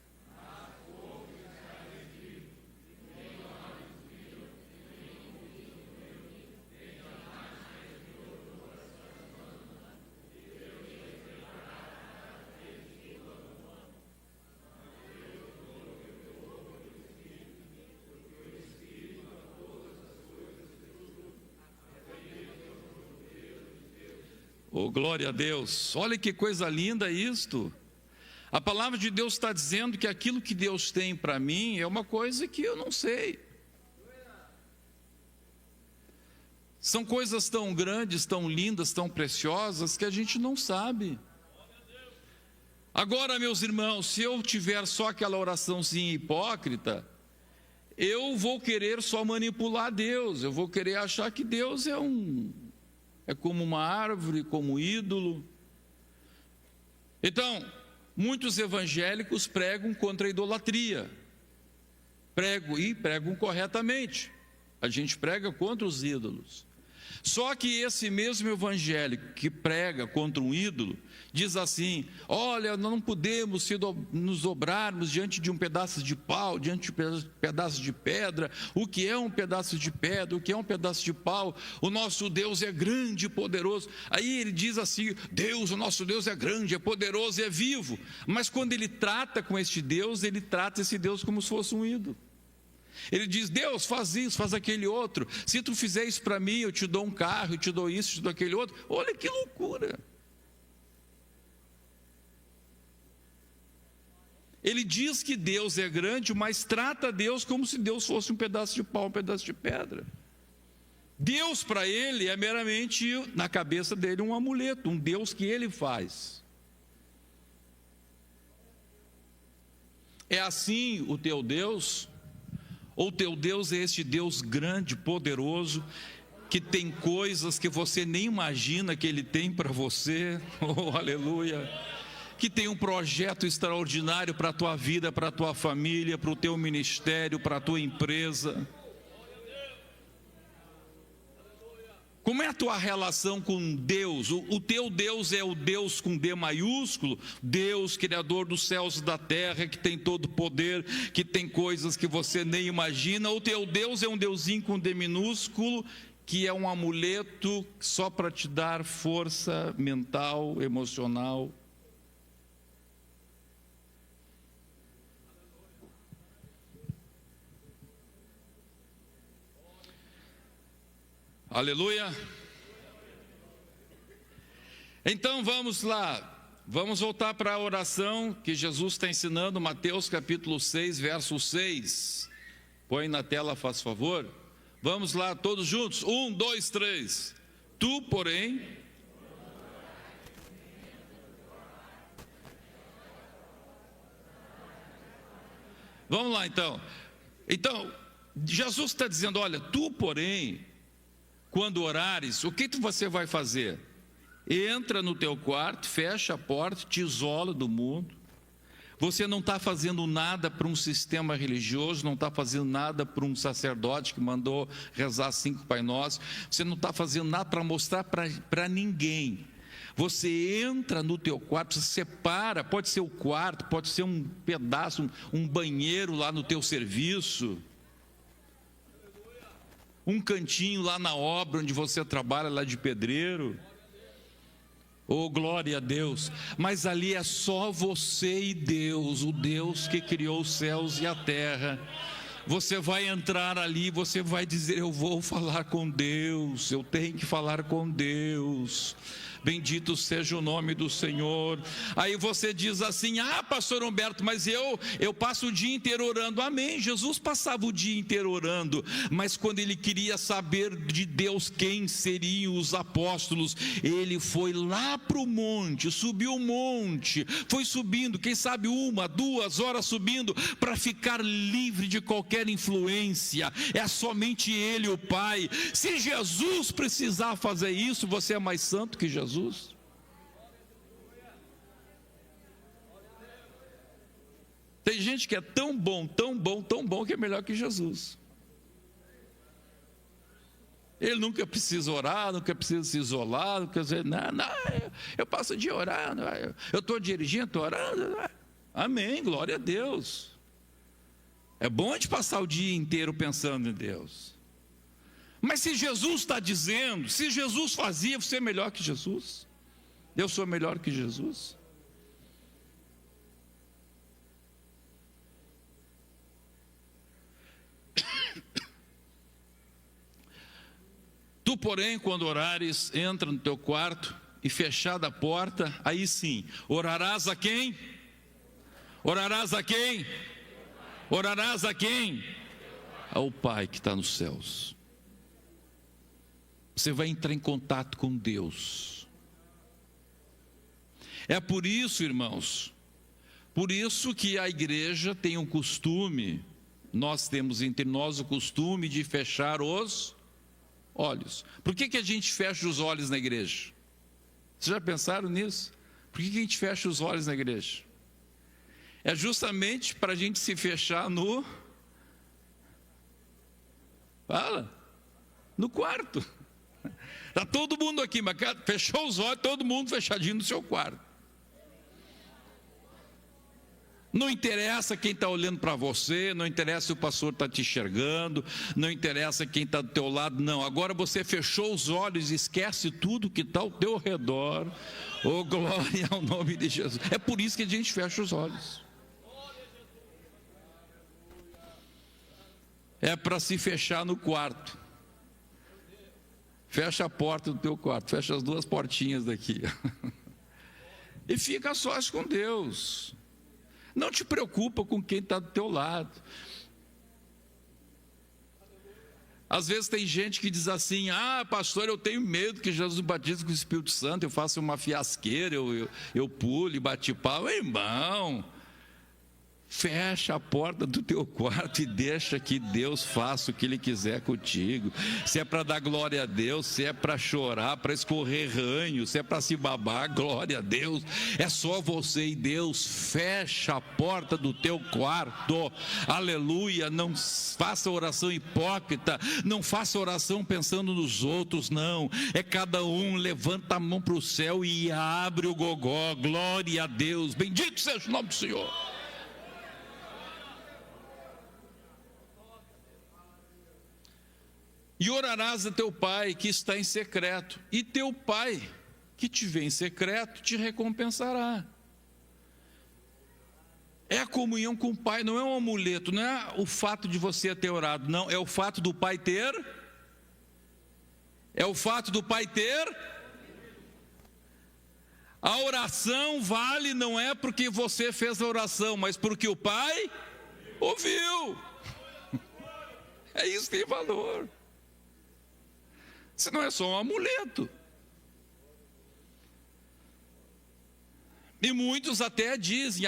Oh, glória a Deus, olha que coisa linda isto. A palavra de Deus está dizendo que aquilo que Deus tem para mim é uma coisa que eu não sei. São coisas tão grandes, tão lindas, tão preciosas que a gente não sabe. Agora, meus irmãos, se eu tiver só aquela oraçãozinha hipócrita, eu vou querer só manipular Deus, eu vou querer achar que Deus é como uma árvore, como um ídolo. Então, muitos evangélicos pregam contra a idolatria. Pregam corretamente. A gente prega contra os ídolos. Só que esse mesmo evangélico que prega contra um ídolo, diz assim: olha, nós não podemos nos dobrarmos diante de um pedaço de pau, diante de um pedaço de pedra. O que é um pedaço de pedra? O que é um pedaço de pau? O nosso Deus é grande e poderoso. Aí ele diz assim: Deus, o nosso Deus é grande, é poderoso e é vivo. Mas quando ele trata com este Deus, ele trata esse Deus como se fosse um ídolo. Ele diz: Deus, faz isso, faz aquele outro. Se tu fizer isso para mim, eu te dou um carro, eu te dou isso, eu te dou aquele outro. Olha que loucura. Ele diz que Deus é grande, mas trata Deus como se Deus fosse um pedaço de pau, um pedaço de pedra. Deus para ele é meramente, na cabeça dele, um amuleto, um Deus que ele faz. É assim o teu Deus? Ou teu Deus é este Deus grande, poderoso, que tem coisas que você nem imagina que Ele tem para você? Oh, aleluia! Que tem um projeto extraordinário para a tua vida, para a tua família, para o teu ministério, para a tua empresa. Como é a tua relação com Deus? O teu Deus é o Deus com D maiúsculo, Deus, Criador dos céus e da terra, que tem todo o poder, que tem coisas que você nem imagina. Ou o teu Deus é um deusinho com D minúsculo, que é um amuleto só para te dar força mental, emocional. Aleluia. Então vamos lá, vamos voltar para a oração que Jesus está ensinando, Mateus capítulo 6, verso 6. Põe na tela, faz favor. Vamos lá, todos juntos. 1, 2, 3. Tu, porém... Vamos lá então. Então, Jesus está dizendo: olha, tu, porém... Quando orares, o que você vai fazer? Entra no teu quarto, fecha a porta, te isola do mundo. Você não está fazendo nada para um sistema religioso, não está fazendo nada para um sacerdote que mandou rezar 5 Pai Nosso. Você não está fazendo nada para mostrar para ninguém. Você entra no teu quarto, você separa, pode ser o quarto, pode ser um pedaço, um banheiro lá no teu serviço. Um cantinho lá na obra onde você trabalha, lá de pedreiro. Oh, glória a Deus. Mas ali é só você e Deus, o Deus que criou os céus e a terra. Você vai entrar ali, você vai dizer: eu vou falar com Deus, eu tenho que falar com Deus. Bendito seja o nome do Senhor. Aí você diz assim: ah, pastor Humberto, mas eu passo o dia inteiro orando. Amém, Jesus passava o dia inteiro orando, mas quando ele queria saber de Deus quem seriam os apóstolos, ele foi lá para o monte, subiu o monte, foi subindo, quem sabe 1, 2 horas subindo, para ficar livre de qualquer influência. É somente ele, o Pai. Se Jesus precisar fazer isso, você é mais santo que Jesus? Tem gente que é tão bom, tão bom, tão bom, que é melhor que Jesus. Ele nunca precisa orar, nunca precisa se isolar, nunca dizer, não, eu passo o dia orando, eu estou dirigindo, estou orando. Amém, glória a Deus. É bom a gente passar o dia inteiro pensando em Deus. Mas se Jesus está dizendo, se Jesus fazia, você é melhor que Jesus? Eu sou melhor que Jesus? Tu, porém, quando orares, entra no teu quarto e fechada a porta, aí sim, orarás a quem? Orarás a quem? Orarás a quem? Ao Pai que está nos céus. Você vai entrar em contato com Deus. É por isso, irmãos, por isso que a igreja tem um costume, nós temos entre nós o costume de fechar os olhos. Por que a gente fecha os olhos na igreja? Vocês já pensaram nisso? Por que a gente fecha os olhos na igreja? É justamente para a gente se fechar no... Fala. No quarto. Está todo mundo aqui, mas fechou os olhos, todo mundo fechadinho no seu quarto. Não interessa quem está olhando para você, não interessa se o pastor está te enxergando, não interessa quem está do teu lado, não. Agora você fechou os olhos e esquece tudo que está ao teu redor. Oh, glória ao nome de Jesus. É por isso que a gente fecha os olhos. É para se fechar no quarto. Fecha a porta do teu quarto, fecha as 2 portinhas daqui. E fica a sós com Deus. Não te preocupa com quem está do teu lado. Às vezes tem gente que diz assim: ah, pastor, eu tenho medo que Jesus me batize com o Espírito Santo, eu faço uma fiasqueira, eu pulo e bate pau. Irmão, fecha a porta do teu quarto e deixa que Deus faça o que Ele quiser contigo. Se é para dar glória a Deus, se é para chorar, para escorrer ranho, se é para se babar, glória a Deus. É só você e Deus. Fecha a porta do teu quarto. Aleluia. Não faça oração hipócrita, não faça oração pensando nos outros, não. É cada um levanta a mão para o céu e abre o gogó. Glória a Deus. Bendito seja o nome do Senhor. E orarás a teu Pai que está em secreto, e teu Pai que te vê em secreto te recompensará. É a comunhão com o Pai, não é um amuleto, não é o fato de você ter orado, não, é o fato do Pai ter. É o fato do Pai ter. A oração vale não é porque você fez a oração, mas porque o Pai ouviu. É isso que tem valor. Isso não é só um amuleto. E muitos até dizem,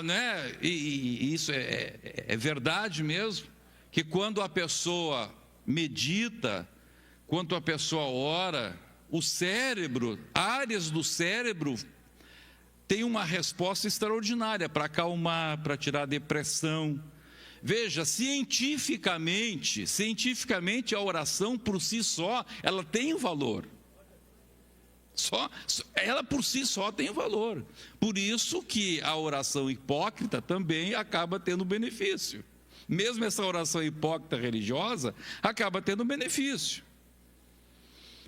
né? E isso é verdade mesmo, que quando a pessoa medita, quando a pessoa ora, o cérebro, áreas do cérebro, tem uma resposta extraordinária para acalmar, para tirar a depressão. Veja, cientificamente a oração por si só, ela tem valor. Ela por si só tem valor. Por isso que a oração hipócrita também acaba tendo benefício. Mesmo essa oração hipócrita religiosa acaba tendo benefício.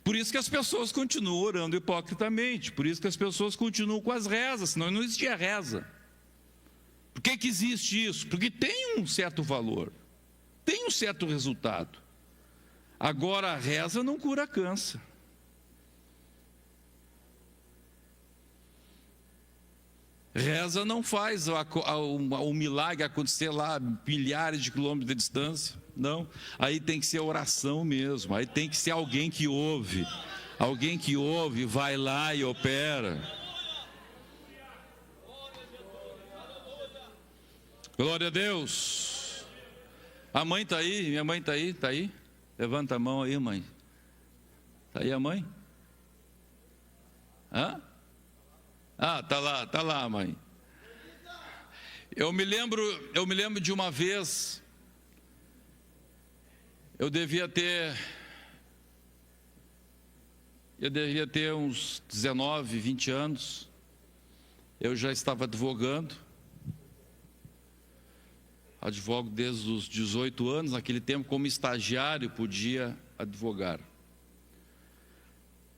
Por isso que as pessoas continuam orando hipocritamente. Por isso que as pessoas continuam com as rezas, senão não existia reza. Por que existe isso? Porque tem um certo valor, tem um certo resultado. Agora a reza não cura câncer. Reza não faz o milagre acontecer lá, milhares de quilômetros de distância. Não. Aí tem que ser oração mesmo. Aí tem que ser alguém que ouve. Alguém que ouve, vai lá e opera. Glória a Deus. A mãe está aí? Minha mãe está aí? Está aí? Levanta a mão aí, mãe. Está aí a mãe? Hã? Ah, tá lá, mãe. Eu me lembro de uma vez, eu devia ter uns 19, 20 anos. Eu já estava advogando. Advogo desde os 18 anos, naquele tempo como estagiário podia advogar.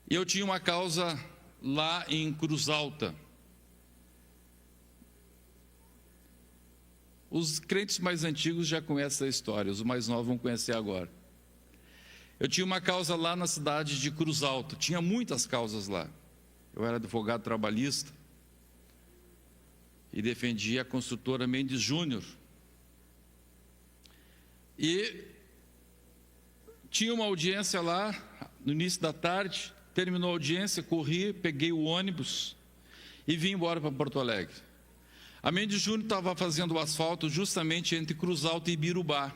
E eu tinha uma causa lá em Cruz Alta. Os crentes mais antigos já conhecem a história, os mais novos vão conhecer agora. Eu tinha uma causa lá na cidade de Cruz Alta, tinha muitas causas lá. Eu era advogado trabalhista e defendia a construtora Mendes Júnior. E tinha uma audiência lá, no início da tarde. Terminou a audiência, corri, peguei o ônibus e vim embora para Porto Alegre. A Mendes Júnior estava fazendo o asfalto justamente entre Cruz Alta e Ibirubá.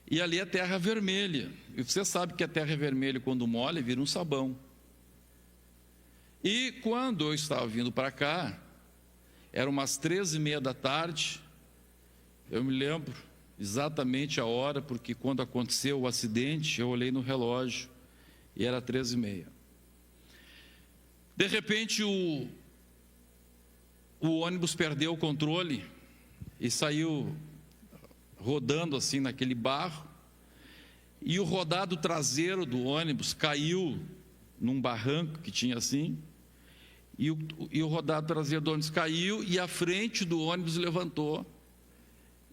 E ali é terra vermelha. E você sabe que a terra vermelha, quando molha, vira um sabão. E quando eu estava vindo para cá, eram umas 13h30 da tarde, eu me lembro exatamente a hora, porque quando aconteceu o acidente, eu olhei no relógio. E era 13h30. De repente, o ônibus perdeu o controle e saiu rodando assim naquele barro. E o rodado traseiro do ônibus caiu num barranco que tinha assim. E o rodado traseiro do ônibus caiu e a frente do ônibus levantou.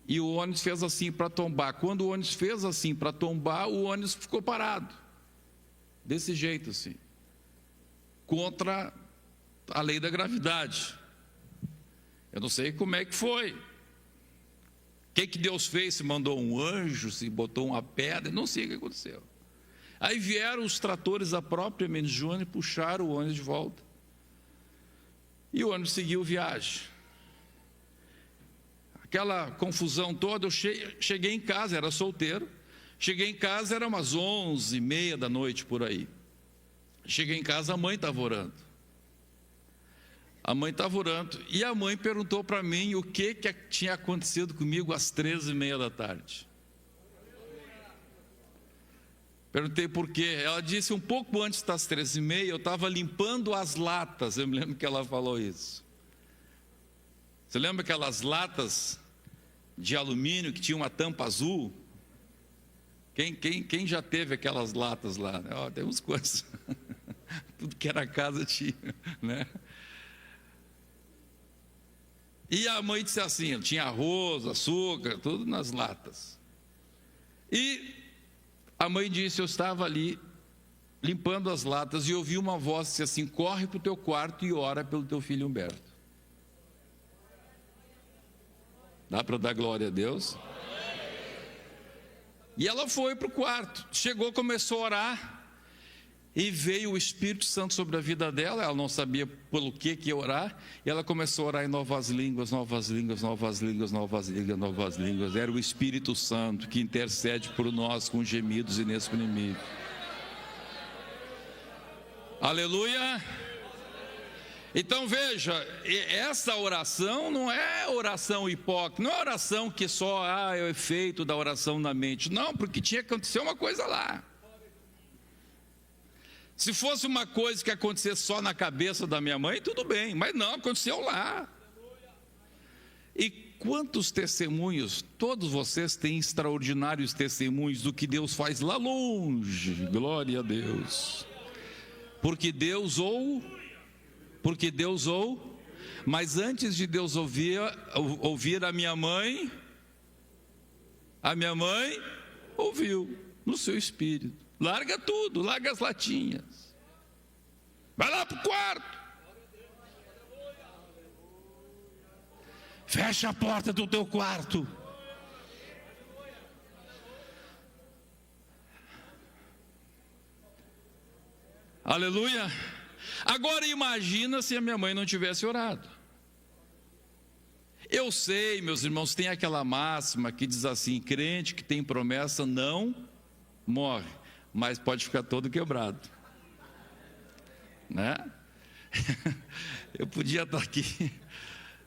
E o ônibus fez assim para tombar. Quando o ônibus fez assim para tombar, o ônibus ficou parado. Desse jeito assim, contra a lei da gravidade. Eu não sei como é que foi. O que Deus fez? Se mandou um anjo, se botou uma pedra, não sei o que aconteceu. Aí vieram os tratores da própria Mendes Júnior e puxaram o ônibus de volta. E o ônibus seguiu viagem. Aquela confusão toda, eu cheguei em casa, era solteiro. Cheguei em casa, era umas 11h30 da noite, por aí. Cheguei em casa, a mãe estava orando. A mãe estava orando. E a mãe perguntou para mim o que tinha acontecido comigo às 13h30 da tarde. Perguntei por quê. Ela disse, um pouco antes das 13h30, eu estava limpando as latas. Eu me lembro que ela falou isso. Você lembra aquelas latas de alumínio que tinha uma tampa azul? Quem já teve aquelas latas lá? Né? Tem uns coisas. Tudo que era casa tinha, né? E a mãe disse assim, tinha arroz, açúcar, tudo nas latas. E a mãe disse, eu estava ali limpando as latas e ouvi uma voz que disse assim, corre para o teu quarto e ora pelo teu filho Humberto. Dá para dar glória a Deus? E ela foi para o quarto, chegou, começou a orar, e veio o Espírito Santo sobre a vida dela. Ela não sabia pelo que ia orar, e ela começou a orar em novas línguas, novas línguas, novas línguas, novas línguas, novas línguas. Era o Espírito Santo que intercede por nós com gemidos inexprimíveis. Aleluia! Então veja, essa oração não é oração hipócrita, não é oração que só é o efeito da oração na mente, não, porque tinha que acontecer uma coisa lá. Se fosse uma coisa que acontecesse só na cabeça da minha mãe, tudo bem, mas não, aconteceu lá. E quantos testemunhos, todos vocês têm extraordinários testemunhos do que Deus faz lá longe, glória a Deus. Porque Deus mas antes de Deus ouvir a minha mãe ouviu no seu espírito. Larga tudo, larga as latinhas. Vai lá para o quarto. Fecha a porta do teu quarto. Aleluia. Agora imagina se a minha mãe não tivesse orado. Eu sei, meus irmãos, tem aquela máxima que diz assim: crente que tem promessa não morre, mas pode ficar todo quebrado, né? Eu podia estar aqui,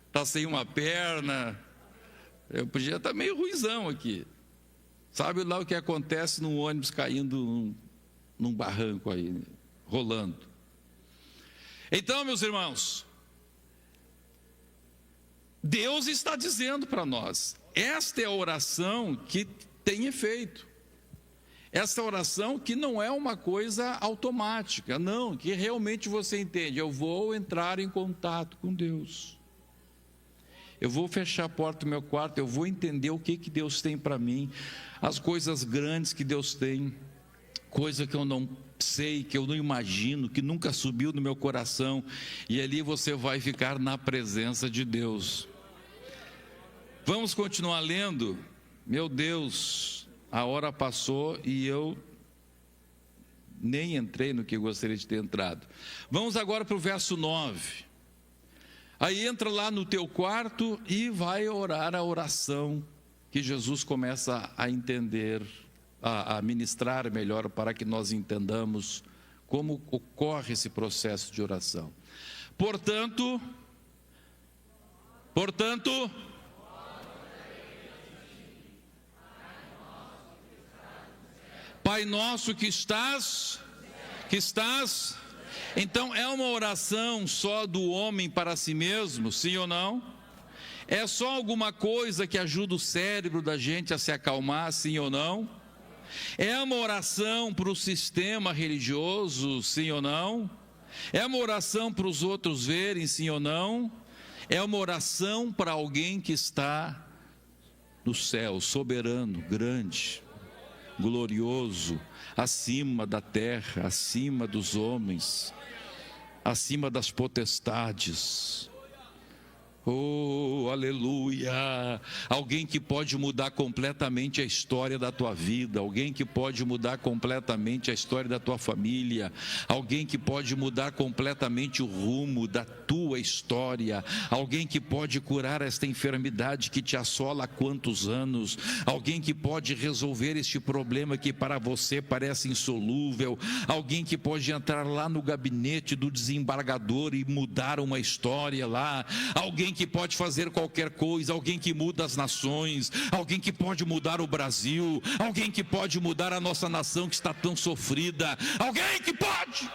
estar sem uma perna, eu podia estar meio ruizão aqui. Sabe lá o que acontece num ônibus caindo num barranco aí, rolando. Então, meus irmãos, Deus está dizendo para nós, esta é a oração que tem efeito. Esta oração que não é uma coisa automática, não, que realmente você entende, eu vou entrar em contato com Deus. Eu vou fechar a porta do meu quarto, eu vou entender o que Deus tem para mim, as coisas grandes que Deus tem, coisa que eu não sei, que eu não imagino, que nunca subiu no meu coração, e ali você vai ficar na presença de Deus. Vamos continuar lendo. Meu Deus, a hora passou e eu nem entrei no que gostaria de ter entrado. Vamos agora para o verso 9. Aí entra lá no teu quarto e vai orar a oração que Jesus começa a entender, a ministrar melhor, para que nós entendamos como ocorre esse processo de oração. Portanto, Pai nosso que estás, então é uma oração só do homem para si mesmo, sim ou não? É só alguma coisa que ajuda o cérebro da gente a se acalmar, sim ou não? É uma oração para o sistema religioso, sim ou não? É uma oração para os outros verem, sim ou não? É uma oração para alguém que está no céu, soberano, grande, glorioso, acima da terra, acima dos homens, acima das potestades. Oh, aleluia! Alguém que pode mudar completamente a história da tua vida, alguém que pode mudar completamente a história da tua família, alguém que pode mudar completamente o rumo da tua história, alguém que pode curar esta enfermidade que te assola há quantos anos, alguém que pode resolver este problema que para você parece insolúvel, alguém que pode entrar lá no gabinete do desembargador e mudar uma história lá, alguém que pode fazer qualquer coisa, alguém que muda as nações, alguém que pode mudar o Brasil, alguém que pode mudar a nossa nação que está tão sofrida, alguém que pode.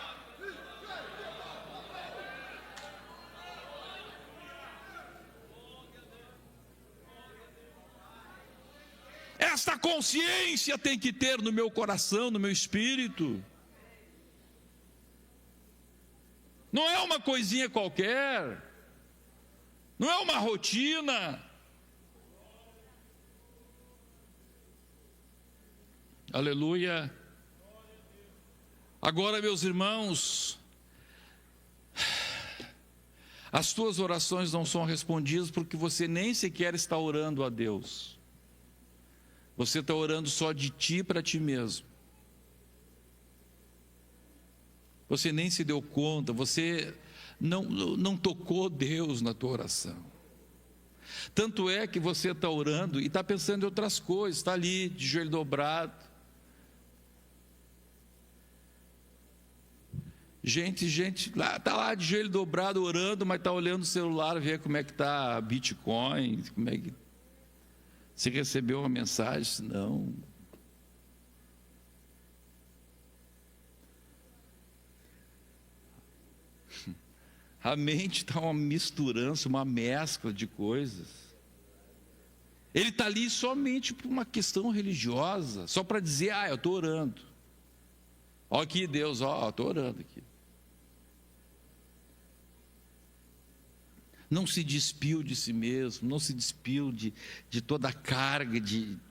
Esta consciência tem que ter no meu coração, no meu espírito. Não é uma coisinha qualquer. Não é uma rotina. Aleluia. Agora, meus irmãos, as tuas orações não são respondidas porque você nem sequer está orando a Deus. Você está orando só de ti para ti mesmo. Você nem se deu conta, você não tocou Deus na tua oração. Tanto é que você está orando e está pensando em outras coisas, está ali de joelho dobrado. Gente está lá de joelho dobrado orando, mas está olhando o celular, ver como é que está Bitcoin, como é que se recebeu uma mensagem, não. A mente está uma misturança, uma mescla de coisas. Ele está ali somente por uma questão religiosa, só para dizer, eu estou orando. Ó aqui Deus, estou orando aqui. Não se despiu de si mesmo, não se despiu de toda a carga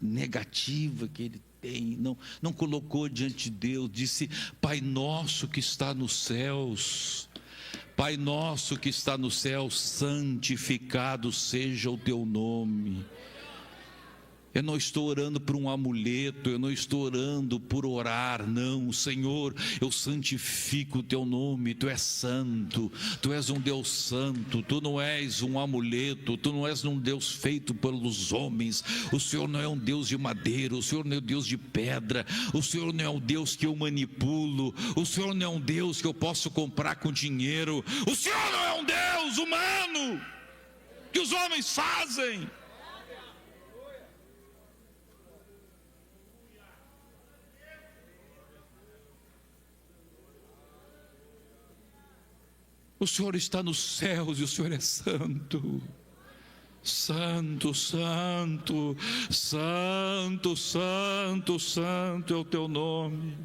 negativa que ele tem, não colocou diante de Deus, disse, Pai nosso que está nos céus, Pai nosso que está no céu, santificado seja o teu nome. Eu não estou orando por um amuleto, eu não estou orando por orar, não, Senhor, eu santifico o teu nome, tu és santo, tu és um Deus santo, tu não és um amuleto, tu não és um Deus feito pelos homens, o Senhor não é um Deus de madeira, o Senhor não é um Deus de pedra, o Senhor não é um Deus que eu manipulo, o Senhor não é um Deus que eu posso comprar com dinheiro, o Senhor não é um Deus humano, que os homens fazem. O Senhor está nos céus e o Senhor é santo. Santo, santo, santo, santo, santo é o teu nome.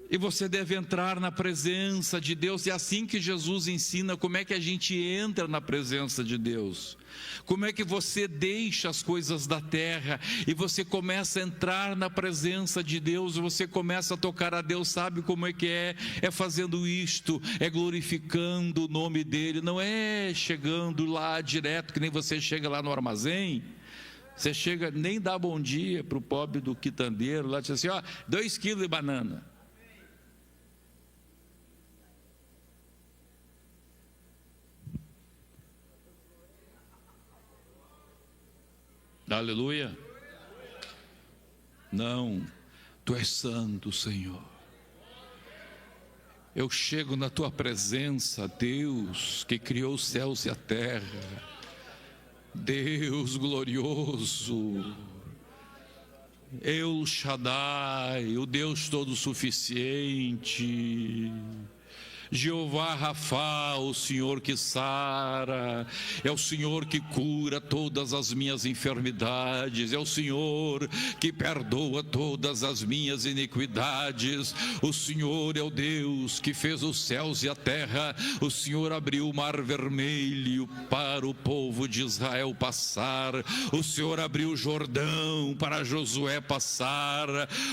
E você deve entrar na presença de Deus. É assim que Jesus ensina como é que a gente entra na presença de Deus. Como é que você deixa as coisas da terra e você começa a entrar na presença de Deus, você começa a tocar a Deus. Sabe como é que é? É fazendo isto, é glorificando o nome dEle. Não é chegando lá direto, que nem você chega lá no armazém. Você chega, nem dá bom dia para o pobre do quitandeiro lá, diz assim, 2 quilos de banana. Aleluia. Não, tu és santo, Senhor. Eu chego na tua presença, Deus que criou os céus e a terra, Deus glorioso, El Shaddai, o Deus todo suficiente, Jeová Rafa, o Senhor que sara, é o Senhor que cura todas as minhas enfermidades, é o Senhor que perdoa todas as minhas iniquidades, o Senhor é o Deus que fez os céus e a terra, o Senhor abriu o mar vermelho para o povo de Israel passar, o Senhor abriu o Jordão para Josué passar,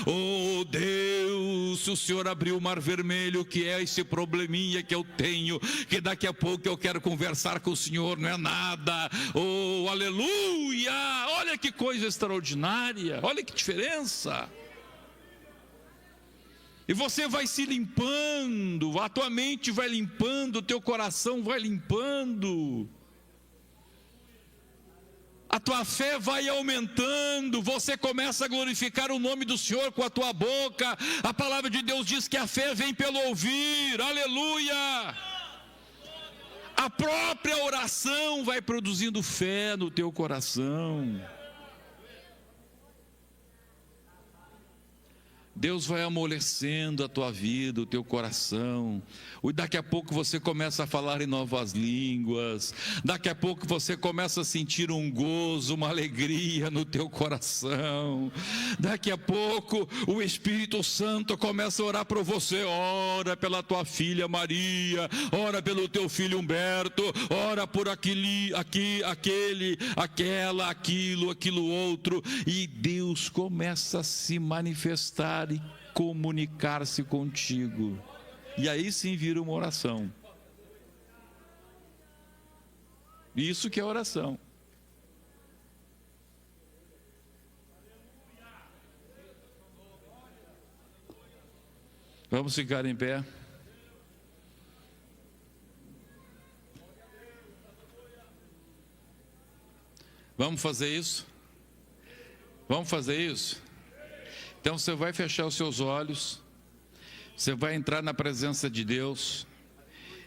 oh Deus, o Senhor abriu o mar vermelho, que é esse problema que eu tenho, que daqui a pouco eu quero conversar com o Senhor, não é nada, oh aleluia, olha que coisa extraordinária, olha que diferença. E você vai se limpando, a tua mente vai limpando, o teu coração vai limpando, a tua fé vai aumentando, você começa a glorificar o nome do Senhor com a tua boca. A palavra de Deus diz que a fé vem pelo ouvir, aleluia. A própria oração vai produzindo fé no teu coração. Deus vai amolecendo a tua vida, o teu coração. E daqui a pouco você começa a falar em novas línguas. Daqui a pouco você começa a sentir um gozo, uma alegria no teu coração. Daqui a pouco o Espírito Santo começa a orar por você. Ora pela tua filha Maria, ora pelo teu filho Humberto, ora por aquele, aquilo outro. E Deus começa a se manifestar e comunicar-se contigo, e aí sim vira uma oração. Isso que é oração. Vamos ficar em pé. Vamos fazer isso? Vamos fazer isso? Então você vai fechar os seus olhos, você vai entrar na presença de Deus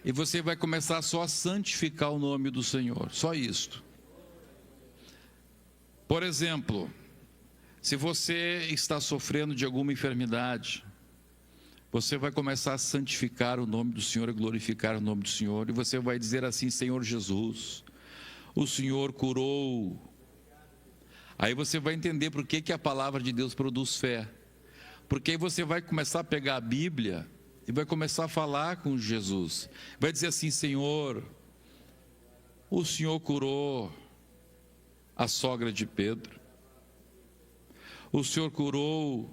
e você vai começar só a santificar o nome do Senhor, só isto. Por exemplo, se você está sofrendo de alguma enfermidade, você vai começar a santificar o nome do Senhor, a glorificar o nome do Senhor, e você vai dizer assim: Senhor Jesus, o Senhor curou. Aí você vai entender por que a palavra de Deus produz fé. Porque aí você vai começar a pegar a Bíblia e vai começar a falar com Jesus. Vai dizer assim: Senhor, o Senhor curou a sogra de Pedro. O Senhor curou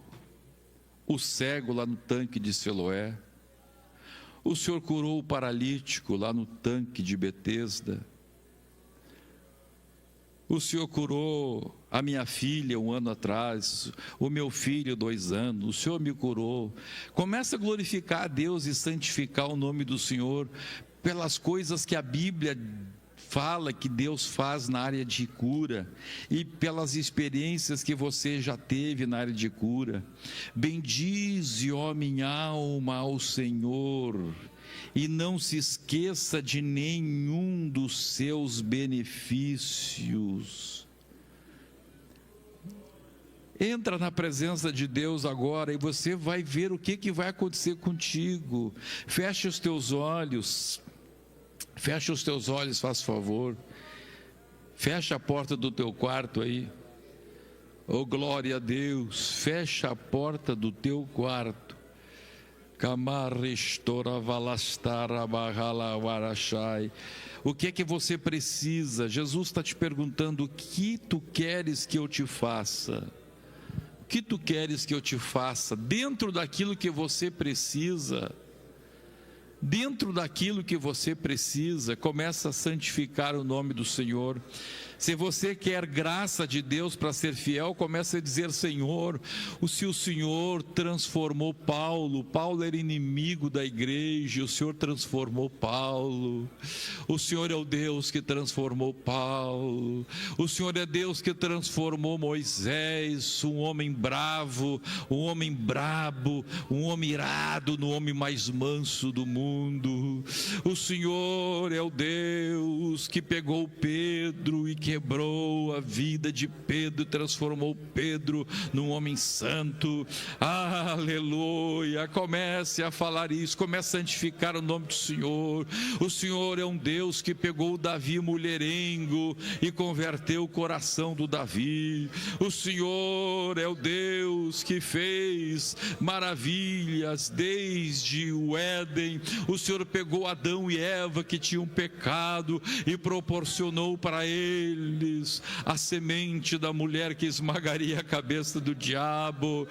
o cego lá no tanque de Siloé. O Senhor curou o paralítico lá no tanque de Betesda. O Senhor curou a minha filha 1 ano atrás, o meu filho 2 anos, o Senhor me curou. Começa a glorificar a Deus e santificar o nome do Senhor pelas coisas que a Bíblia fala que Deus faz na área de cura e pelas experiências que você já teve na área de cura. Bendize, ó minha alma, ao Senhor, e não se esqueça de nenhum dos seus benefícios. Entra na presença de Deus agora e você vai ver o que vai acontecer contigo. Fecha os teus olhos. Fecha os teus olhos, faz favor. Fecha a porta do teu quarto aí. Oh, glória a Deus. Fecha a porta do teu quarto. O que é que você precisa? Jesus está te perguntando: o que tu queres que eu te faça? O que tu queres que eu te faça? Dentro daquilo que você precisa, dentro daquilo que você precisa, começa a santificar o nome do Senhor. Se você quer graça de Deus para ser fiel, começa a dizer: Senhor, se o Senhor transformou Paulo, Paulo era inimigo da igreja, o Senhor transformou Paulo. O Senhor é o Deus que transformou Paulo. O Senhor é Deus que transformou Moisés, um homem bravo, um homem brabo, um homem irado, no homem mais manso do mundo. O Senhor é o Deus que pegou Pedro e quebrou a vida de Pedro, transformou Pedro num homem santo. Aleluia. Comece a falar isso, comece a santificar o nome do Senhor. O Senhor é um Deus que pegou o Davi mulherengo e converteu o coração do Davi. O Senhor é o Deus que fez maravilhas desde o Éden. O Senhor pegou Adão e Eva que tinham pecado e proporcionou para eles a semente da mulher que esmagaria a cabeça do diabo.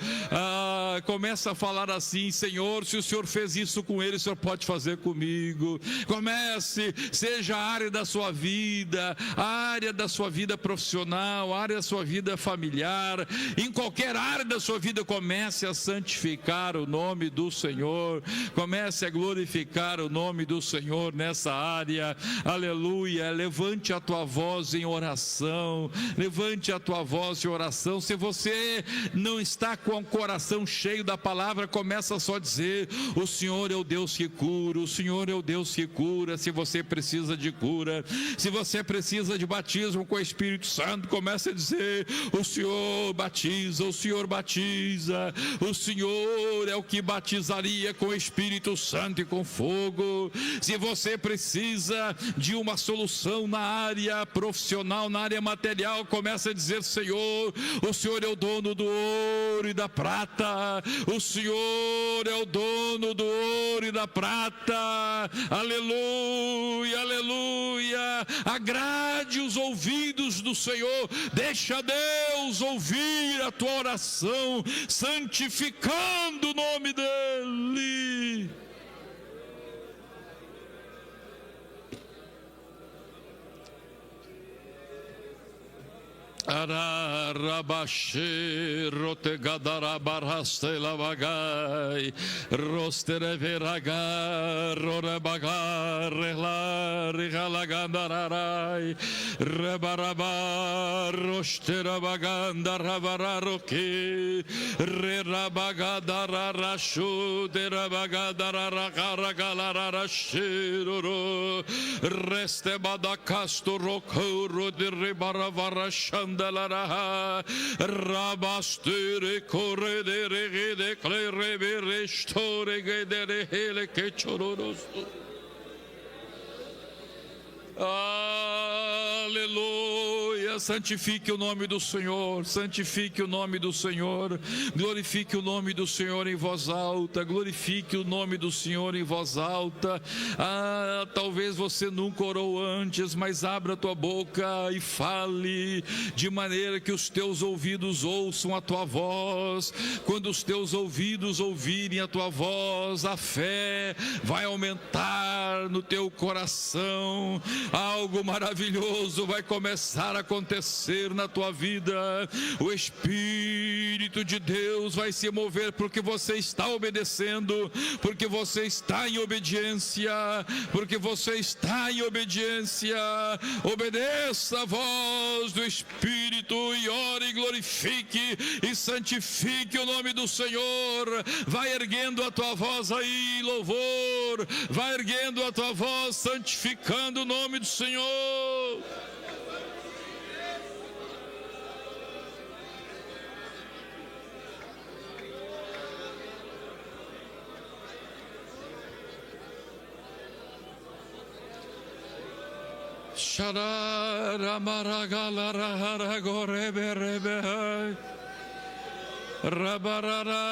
Começa a falar assim: Senhor, se o Senhor fez isso com ele, o Senhor pode fazer comigo. Comece, seja a área da sua vida, a área da sua vida profissional, a área da sua vida familiar, em qualquer área da sua vida, comece a santificar o nome do Senhor, comece a glorificar o nome do Senhor nessa área. Aleluia. Levante a tua voz em oração, levante a tua voz em oração. Se você não está com o coração cheio da palavra, começa só a dizer: o Senhor é o Deus que cura, o Senhor é o Deus que cura. Se você precisa de cura, se você precisa de batismo com o Espírito Santo, começa a dizer: o Senhor batiza, o Senhor batiza. O Senhor é o que batizaria com o Espírito Santo e com fogo. Se você precisa de uma solução na área profissional, na área material, começa a dizer: Senhor, o Senhor é o dono do ouro e da prata. O Senhor é o dono do ouro e da prata. Aleluia, aleluia. Agrade os ouvidos do Senhor. Deixa Deus ouvir a tua oração, santificando o nome dEle. Ararabashe rotegadarabarhaste lavagai rostereveragar rorebagar regalagandararai rebarabar rosterabagandarabaroki rerabagadararashu derabagadararagaragalarashiruru restebadakasto rokuru deribaravarashan rabastere corredere de clerebe restore gedere hele que chororos. Aleluia, Aleluia, santifique o nome do Senhor, santifique o nome do Senhor, glorifique o nome do Senhor em voz alta, glorifique o nome do Senhor em voz alta. Talvez você nunca orou antes, mas abra a tua boca e fale, de maneira que os teus ouvidos ouçam a tua voz. Quando os teus ouvidos ouvirem a tua voz, a fé vai aumentar no teu coração, algo maravilhoso vai começar a acontecer na tua vida. O Espírito de Deus vai se mover porque você está obedecendo, porque você está em obediência, porque você está em obediência. Obedeça a voz do Espírito e ore, glorifique e santifique o nome do Senhor. Vai erguendo a tua voz aí, louvor, vai erguendo a tua voz, santificando o nome do Senhor. Sharara maragala hara gorebe rebe rabarara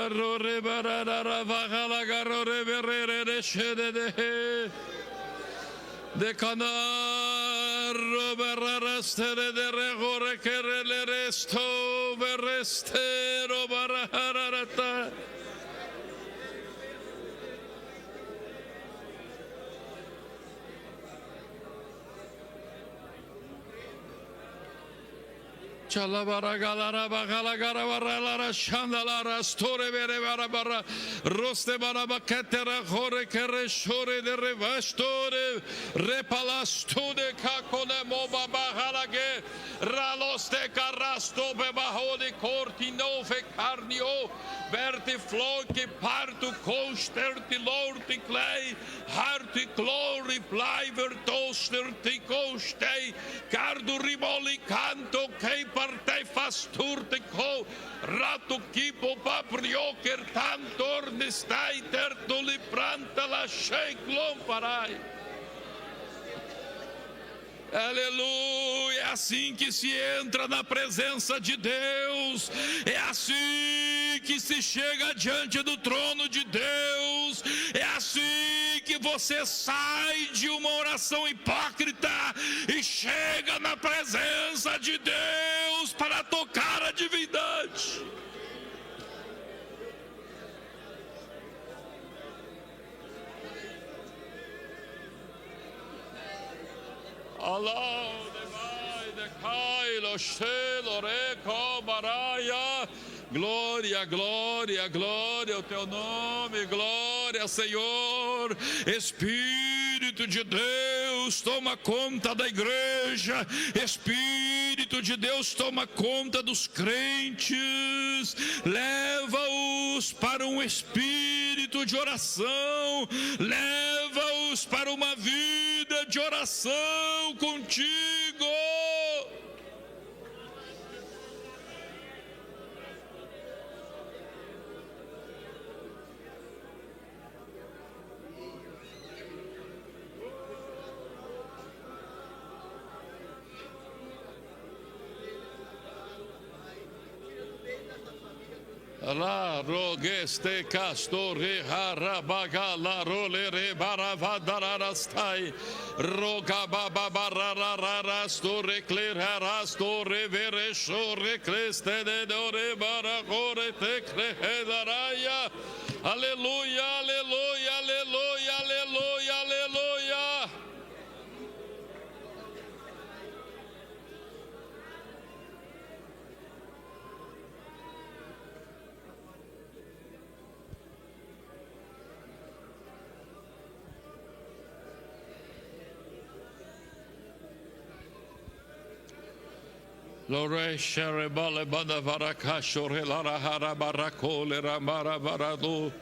rorebarara vagala garorebe rere shede de canar roberara stere de regore kerele resto berestero baraharata. Chalabara galara bagala gara barala shandalara store bere bara roste bara baketera hore kere shore de revastore repalastude kakone moba bahalage raloste carasto bebaholi cortino fe carnio verti floki partu kosterti lorti clay harti glory flyver toaster ti koste cardu riboli canto che partei fasturte co rato kipo paprioker tantor nestai tertoli pranta la sheiklon parai. Aleluia, é assim que se entra na presença de Deus, é assim que se chega diante do trono de Deus, é assim que você sai de uma oração hipócrita e chega na presença de Deus para tocar a divindade. Allah devai decai lo cielo reco baraia. Glória, glória, glória ao teu nome, glória, Senhor. Espírito de Deus, toma conta da igreja. Espírito de Deus, toma conta dos crentes. Leva-os para um espírito de oração. Leva-os para uma vida de oração contigo. La rogeste castore harabaga la rolere baravadarastai roga baba barara store clera store vere shore creste de dore baragore te credaraya. Aleluia, aleluia, aleluia, aleluia, aleluia. Lore shere bale banda varaka shore lara hara barakole ramara barado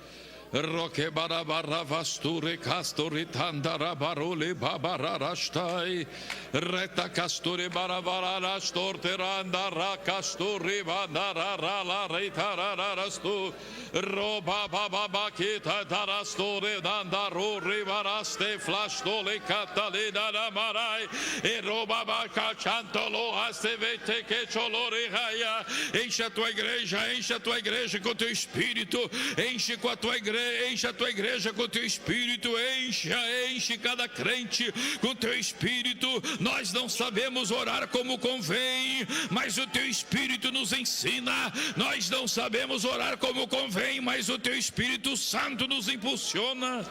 Roque barabara vasture castori tandara barole babararastai. Reta castore barabarara storteranda racastori bandara la retararastu. Roba baba kita darastore dandaro ribaraste flastole catalina namarai. E roba baca chantolo astevete que cholore raia. Enche a tua igreja com teu espírito. Enche com a tua igreja. Enche a tua igreja com teu espírito, enche cada crente com teu espírito. Nós não sabemos orar como convém, mas o teu espírito nos ensina. Nós não sabemos orar como convém, mas o teu Espírito Santo nos impulsiona.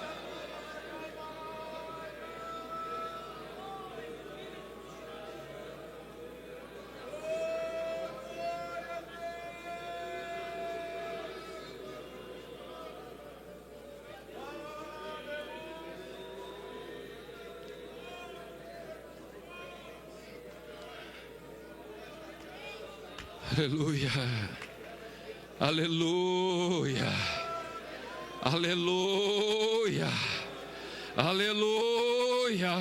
Aleluia, aleluia, aleluia, aleluia,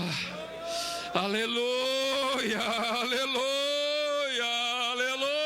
aleluia, aleluia, aleluia.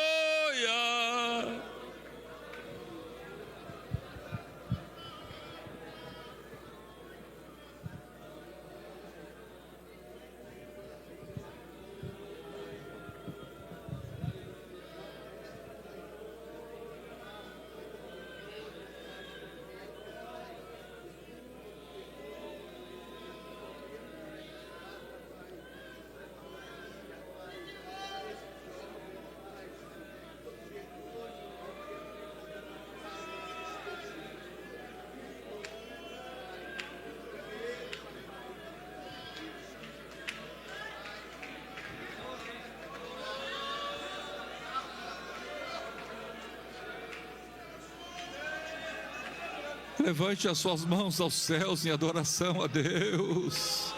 Levante as suas mãos aos céus em adoração a Deus.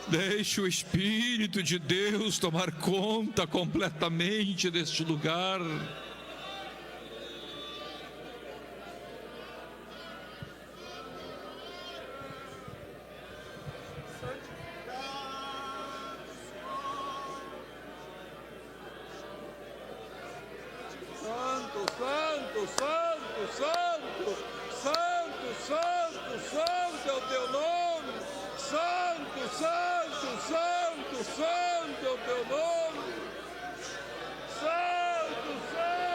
Deixe o Espírito de Deus tomar conta completamente deste lugar. Santo, santo, santo, santo. Santo, santo, santo é o teu nome. Santo, santo, santo, santo é o teu nome. Santo, santo,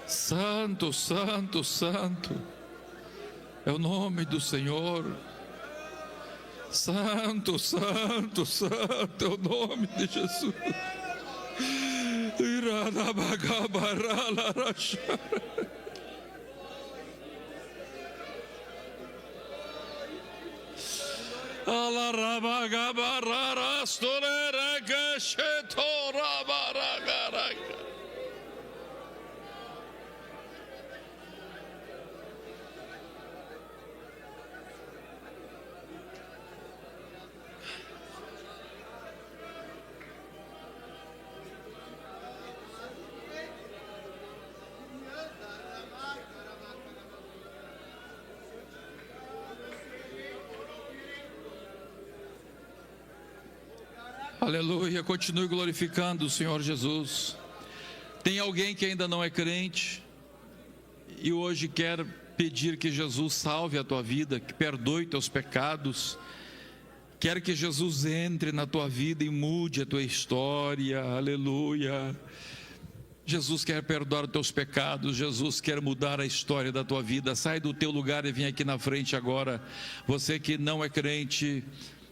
Santo, santo, santo é o nome do Senhor. Santo, santo, santo é o nome de Jesus. Aleluia, continue glorificando o Senhor Jesus. Tem alguém que ainda não é crente e hoje quer pedir que Jesus salve a tua vida, que perdoe teus pecados, quer que Jesus entre na tua vida e mude a tua história. Aleluia. Jesus quer perdoar os teus pecados, Jesus quer mudar a história da tua vida. Sai do teu lugar e vem aqui na frente agora. Você que não é crente,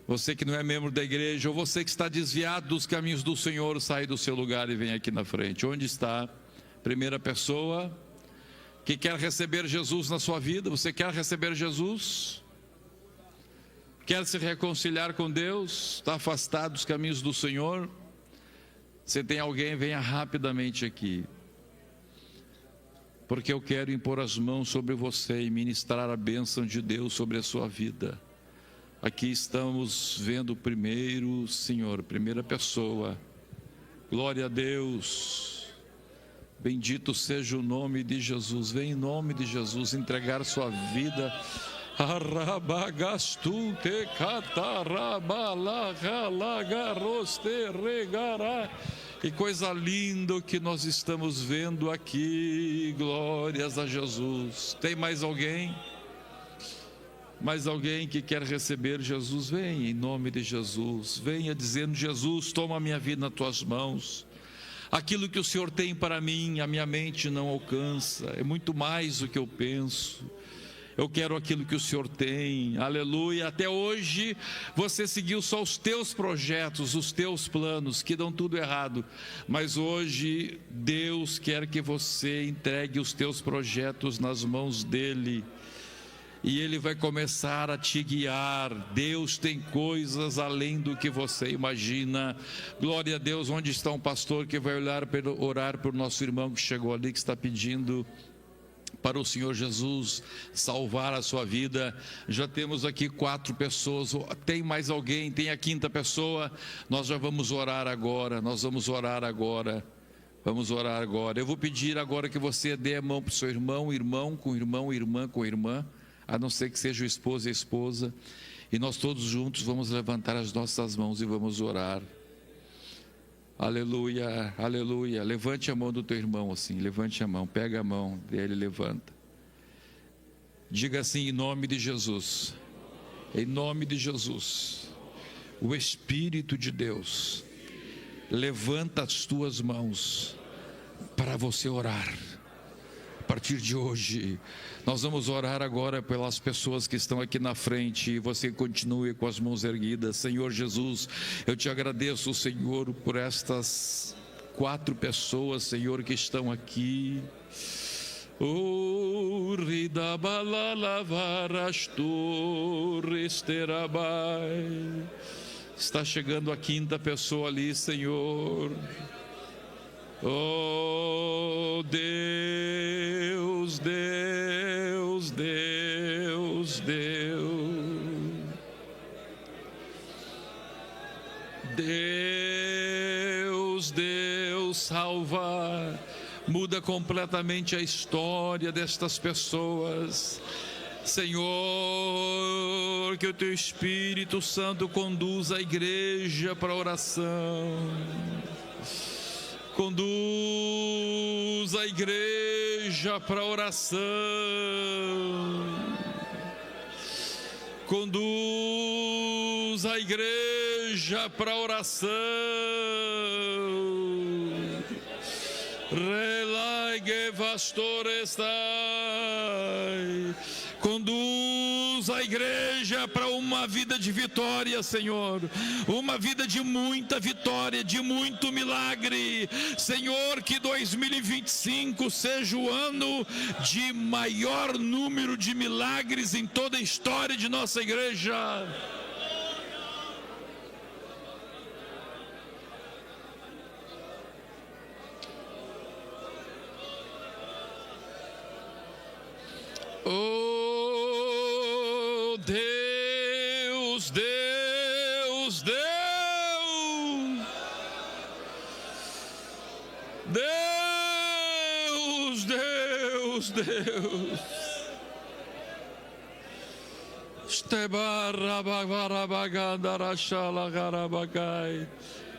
você que não é membro da igreja, ou você que está desviado dos caminhos do Senhor, sai do seu lugar e vem aqui na frente. Onde está? Primeira pessoa que quer receber Jesus na sua vida. Você quer receber Jesus? Quer se reconciliar com Deus? Está afastado dos caminhos do Senhor? Se tem alguém, venha rapidamente aqui, porque eu quero impor as mãos sobre você e ministrar a bênção de Deus sobre a sua vida. Aqui estamos vendo o primeiro, Senhor, primeira pessoa. Glória a Deus. Bendito seja o nome de Jesus. Vem em nome de Jesus entregar sua vida. Arabagastulte catarabalagalagaroste regará. Que coisa linda que nós estamos vendo aqui. Glórias a Jesus. Tem mais alguém? Mais alguém que quer receber Jesus? Vem em nome de Jesus. Venha dizendo: Jesus, toma a minha vida nas tuas mãos. Aquilo que o Senhor tem para mim, a minha mente não alcança. É muito mais do que eu penso. Eu quero aquilo que o Senhor tem, aleluia. Até hoje você seguiu só os teus projetos, os teus planos, que dão tudo errado. Mas hoje Deus quer que você entregue os teus projetos nas mãos dEle. E Ele vai começar a te guiar. Deus tem coisas além do que você imagina. Glória a Deus. Onde está um pastor que vai orar por nosso irmão que chegou ali, que está pedindo para o Senhor Jesus salvar a sua vida? Já temos aqui 4 pessoas. Tem mais alguém? Tem a 5ª pessoa? Nós já vamos orar agora. Vamos orar agora. Eu vou pedir agora que você dê a mão para o seu irmão, irmão com irmão, irmã com irmã, a não ser que seja o esposo e a esposa. E nós todos juntos vamos levantar as nossas mãos e vamos orar. Aleluia, aleluia. Levante a mão do teu irmão assim, levante a mão, pega a mão dele, levanta. Diga assim: em nome de Jesus, em nome de Jesus, o Espírito de Deus levanta as tuas mãos para você orar. A partir de hoje, nós vamos orar agora pelas pessoas que estão aqui na frente, e você continue com as mãos erguidas. Senhor Jesus, eu te agradeço, Senhor, por estas 4 pessoas, Senhor, que estão aqui. Está chegando a 5ª pessoa ali, Senhor. Oh Deus, Deus, Deus, Deus, Deus, Deus, salva, muda completamente a história destas pessoas. Senhor, que o teu Espírito Santo conduza a igreja para a oração. Conduz a igreja para a oração. Conduz a igreja para a oração. Relaigue vastorestai. Conduz a igreja para uma vida de vitória, Senhor. Uma vida de muita vitória, de muito milagre. Senhor, que 2025 seja o ano de maior número de milagres em toda a história de nossa igreja. Oh Deus, Deus, Deus, Deus, Deus, Deus.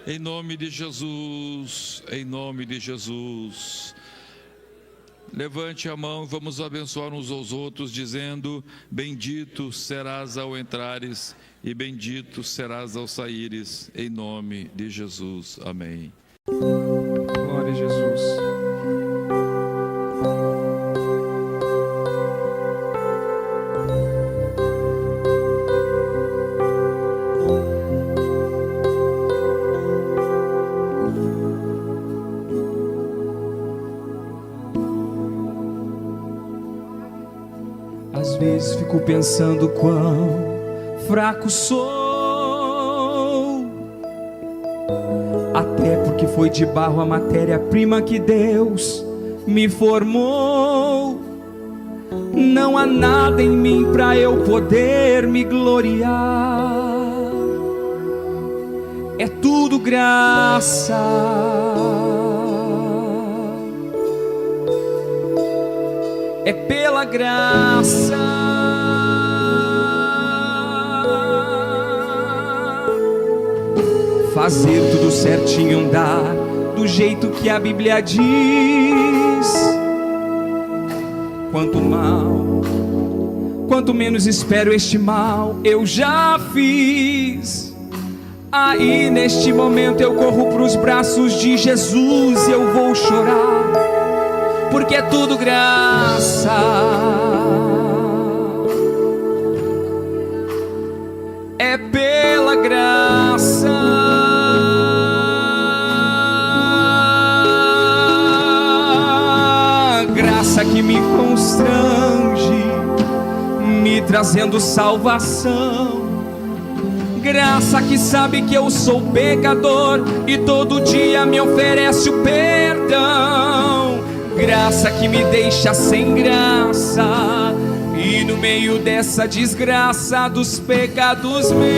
Em nome de Jesus, em nome de Jesus. Levante a mão e vamos abençoar uns aos outros, dizendo: bendito serás ao entrares e bendito serás ao saíres, em nome de Jesus. Amém. Glória a Jesus. fico pensando quão fraco sou. Até porque foi de barro a matéria-prima que Deus me formou. Não há nada em mim para eu poder me gloriar. É tudo graça. É pela graça. Fazer tudo certinho, andar do jeito que a Bíblia diz. Quanto menos espero, este mal eu já fiz. Aí neste momento eu corro pros braços de Jesus e eu vou chorar, porque é tudo graça. É pela graça. Graça que me constrange, me trazendo salvação. Graça que sabe que eu sou pecador e todo dia me oferece o perdão. Graça que me deixa sem graça e no meio dessa desgraça dos pecados meus.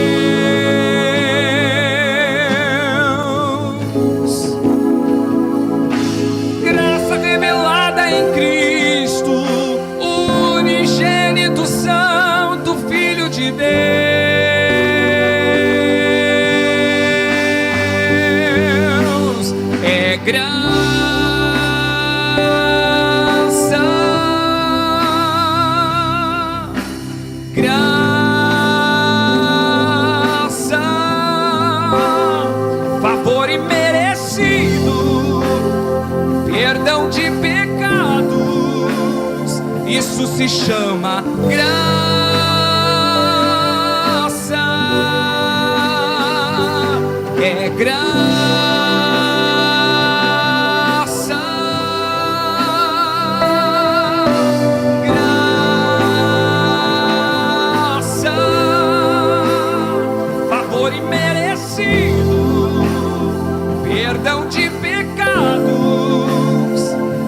Graça revelada em Cristo, o unigênito Santo Filho de Deus. Graça, graça, favor imerecido, perdão de pecados, isso se chama graça. É graça. Perdão de pecados,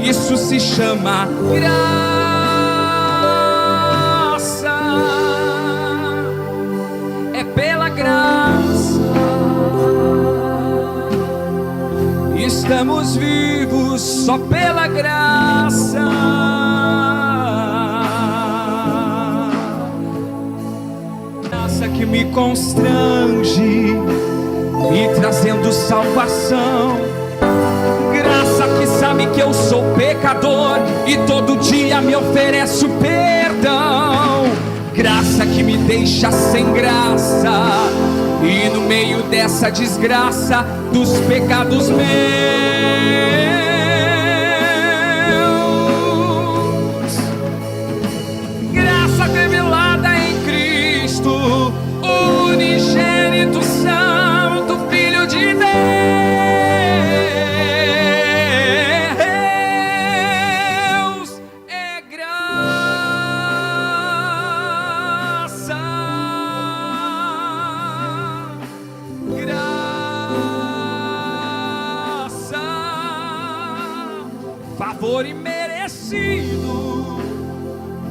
isso se chama graça. É pela graça. Estamos vivos só pela graça. Graça que me constrange, me trazendo salvação. Graça que sabe que eu sou pecador e todo dia me oferece o perdão. Graça que me deixa sem graça e no meio dessa desgraça dos pecados meus. Graça revelada em Cristo, o unigênito Santo Filho de Deus. É graça, graça, favor imerecido,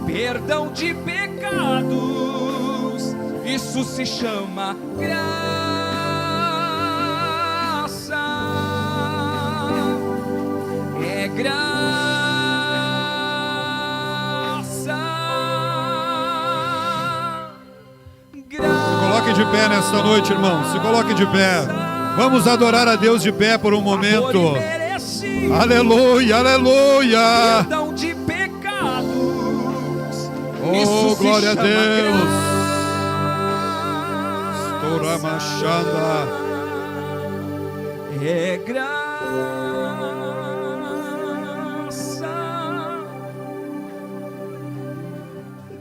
perdão de pecados, isso se chama graça. É graça. Se coloque de pé nesta noite, irmão. Se coloque de pé. Vamos adorar a Deus de pé por um momento. Aleluia, aleluia. Perdão de pecados. Oh, glória a Deus. Estoura machanda. É graça.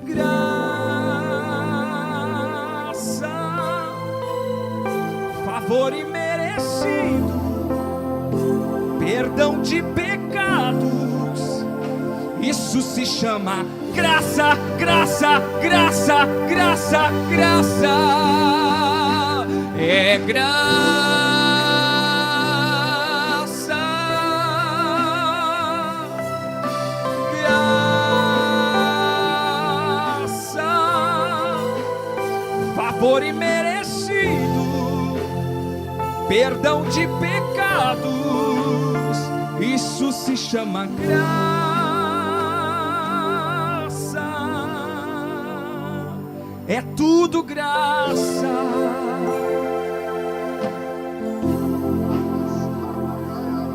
Graça. Favor imerecido, perdão de pecados, Isso se chama graça, graça, graça, graça, graça. É graça. Favor imerecido, perdão de pecados, isso se chama graça. É tudo graça.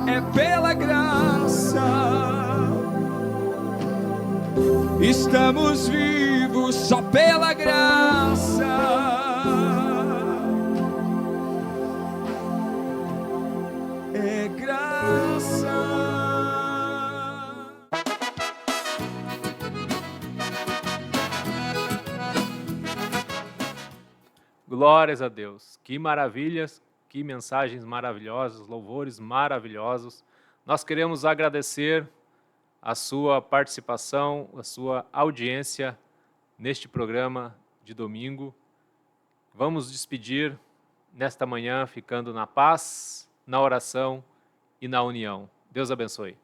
É pela graça. Estamos vivos só pela graça. É graça. Glórias a Deus. Que maravilhas, que mensagens maravilhosas, louvores maravilhosos. Nós queremos agradecer a sua participação, a sua audiência neste programa de domingo. Vamos despedir nesta manhã ficando na paz, na oração e na união. Deus abençoe.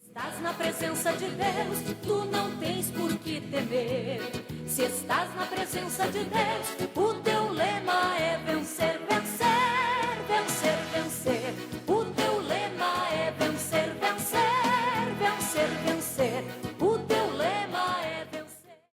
Estás na presença de Deus, tu não tens por que temer. Se estás na presença de Deus, o teu lema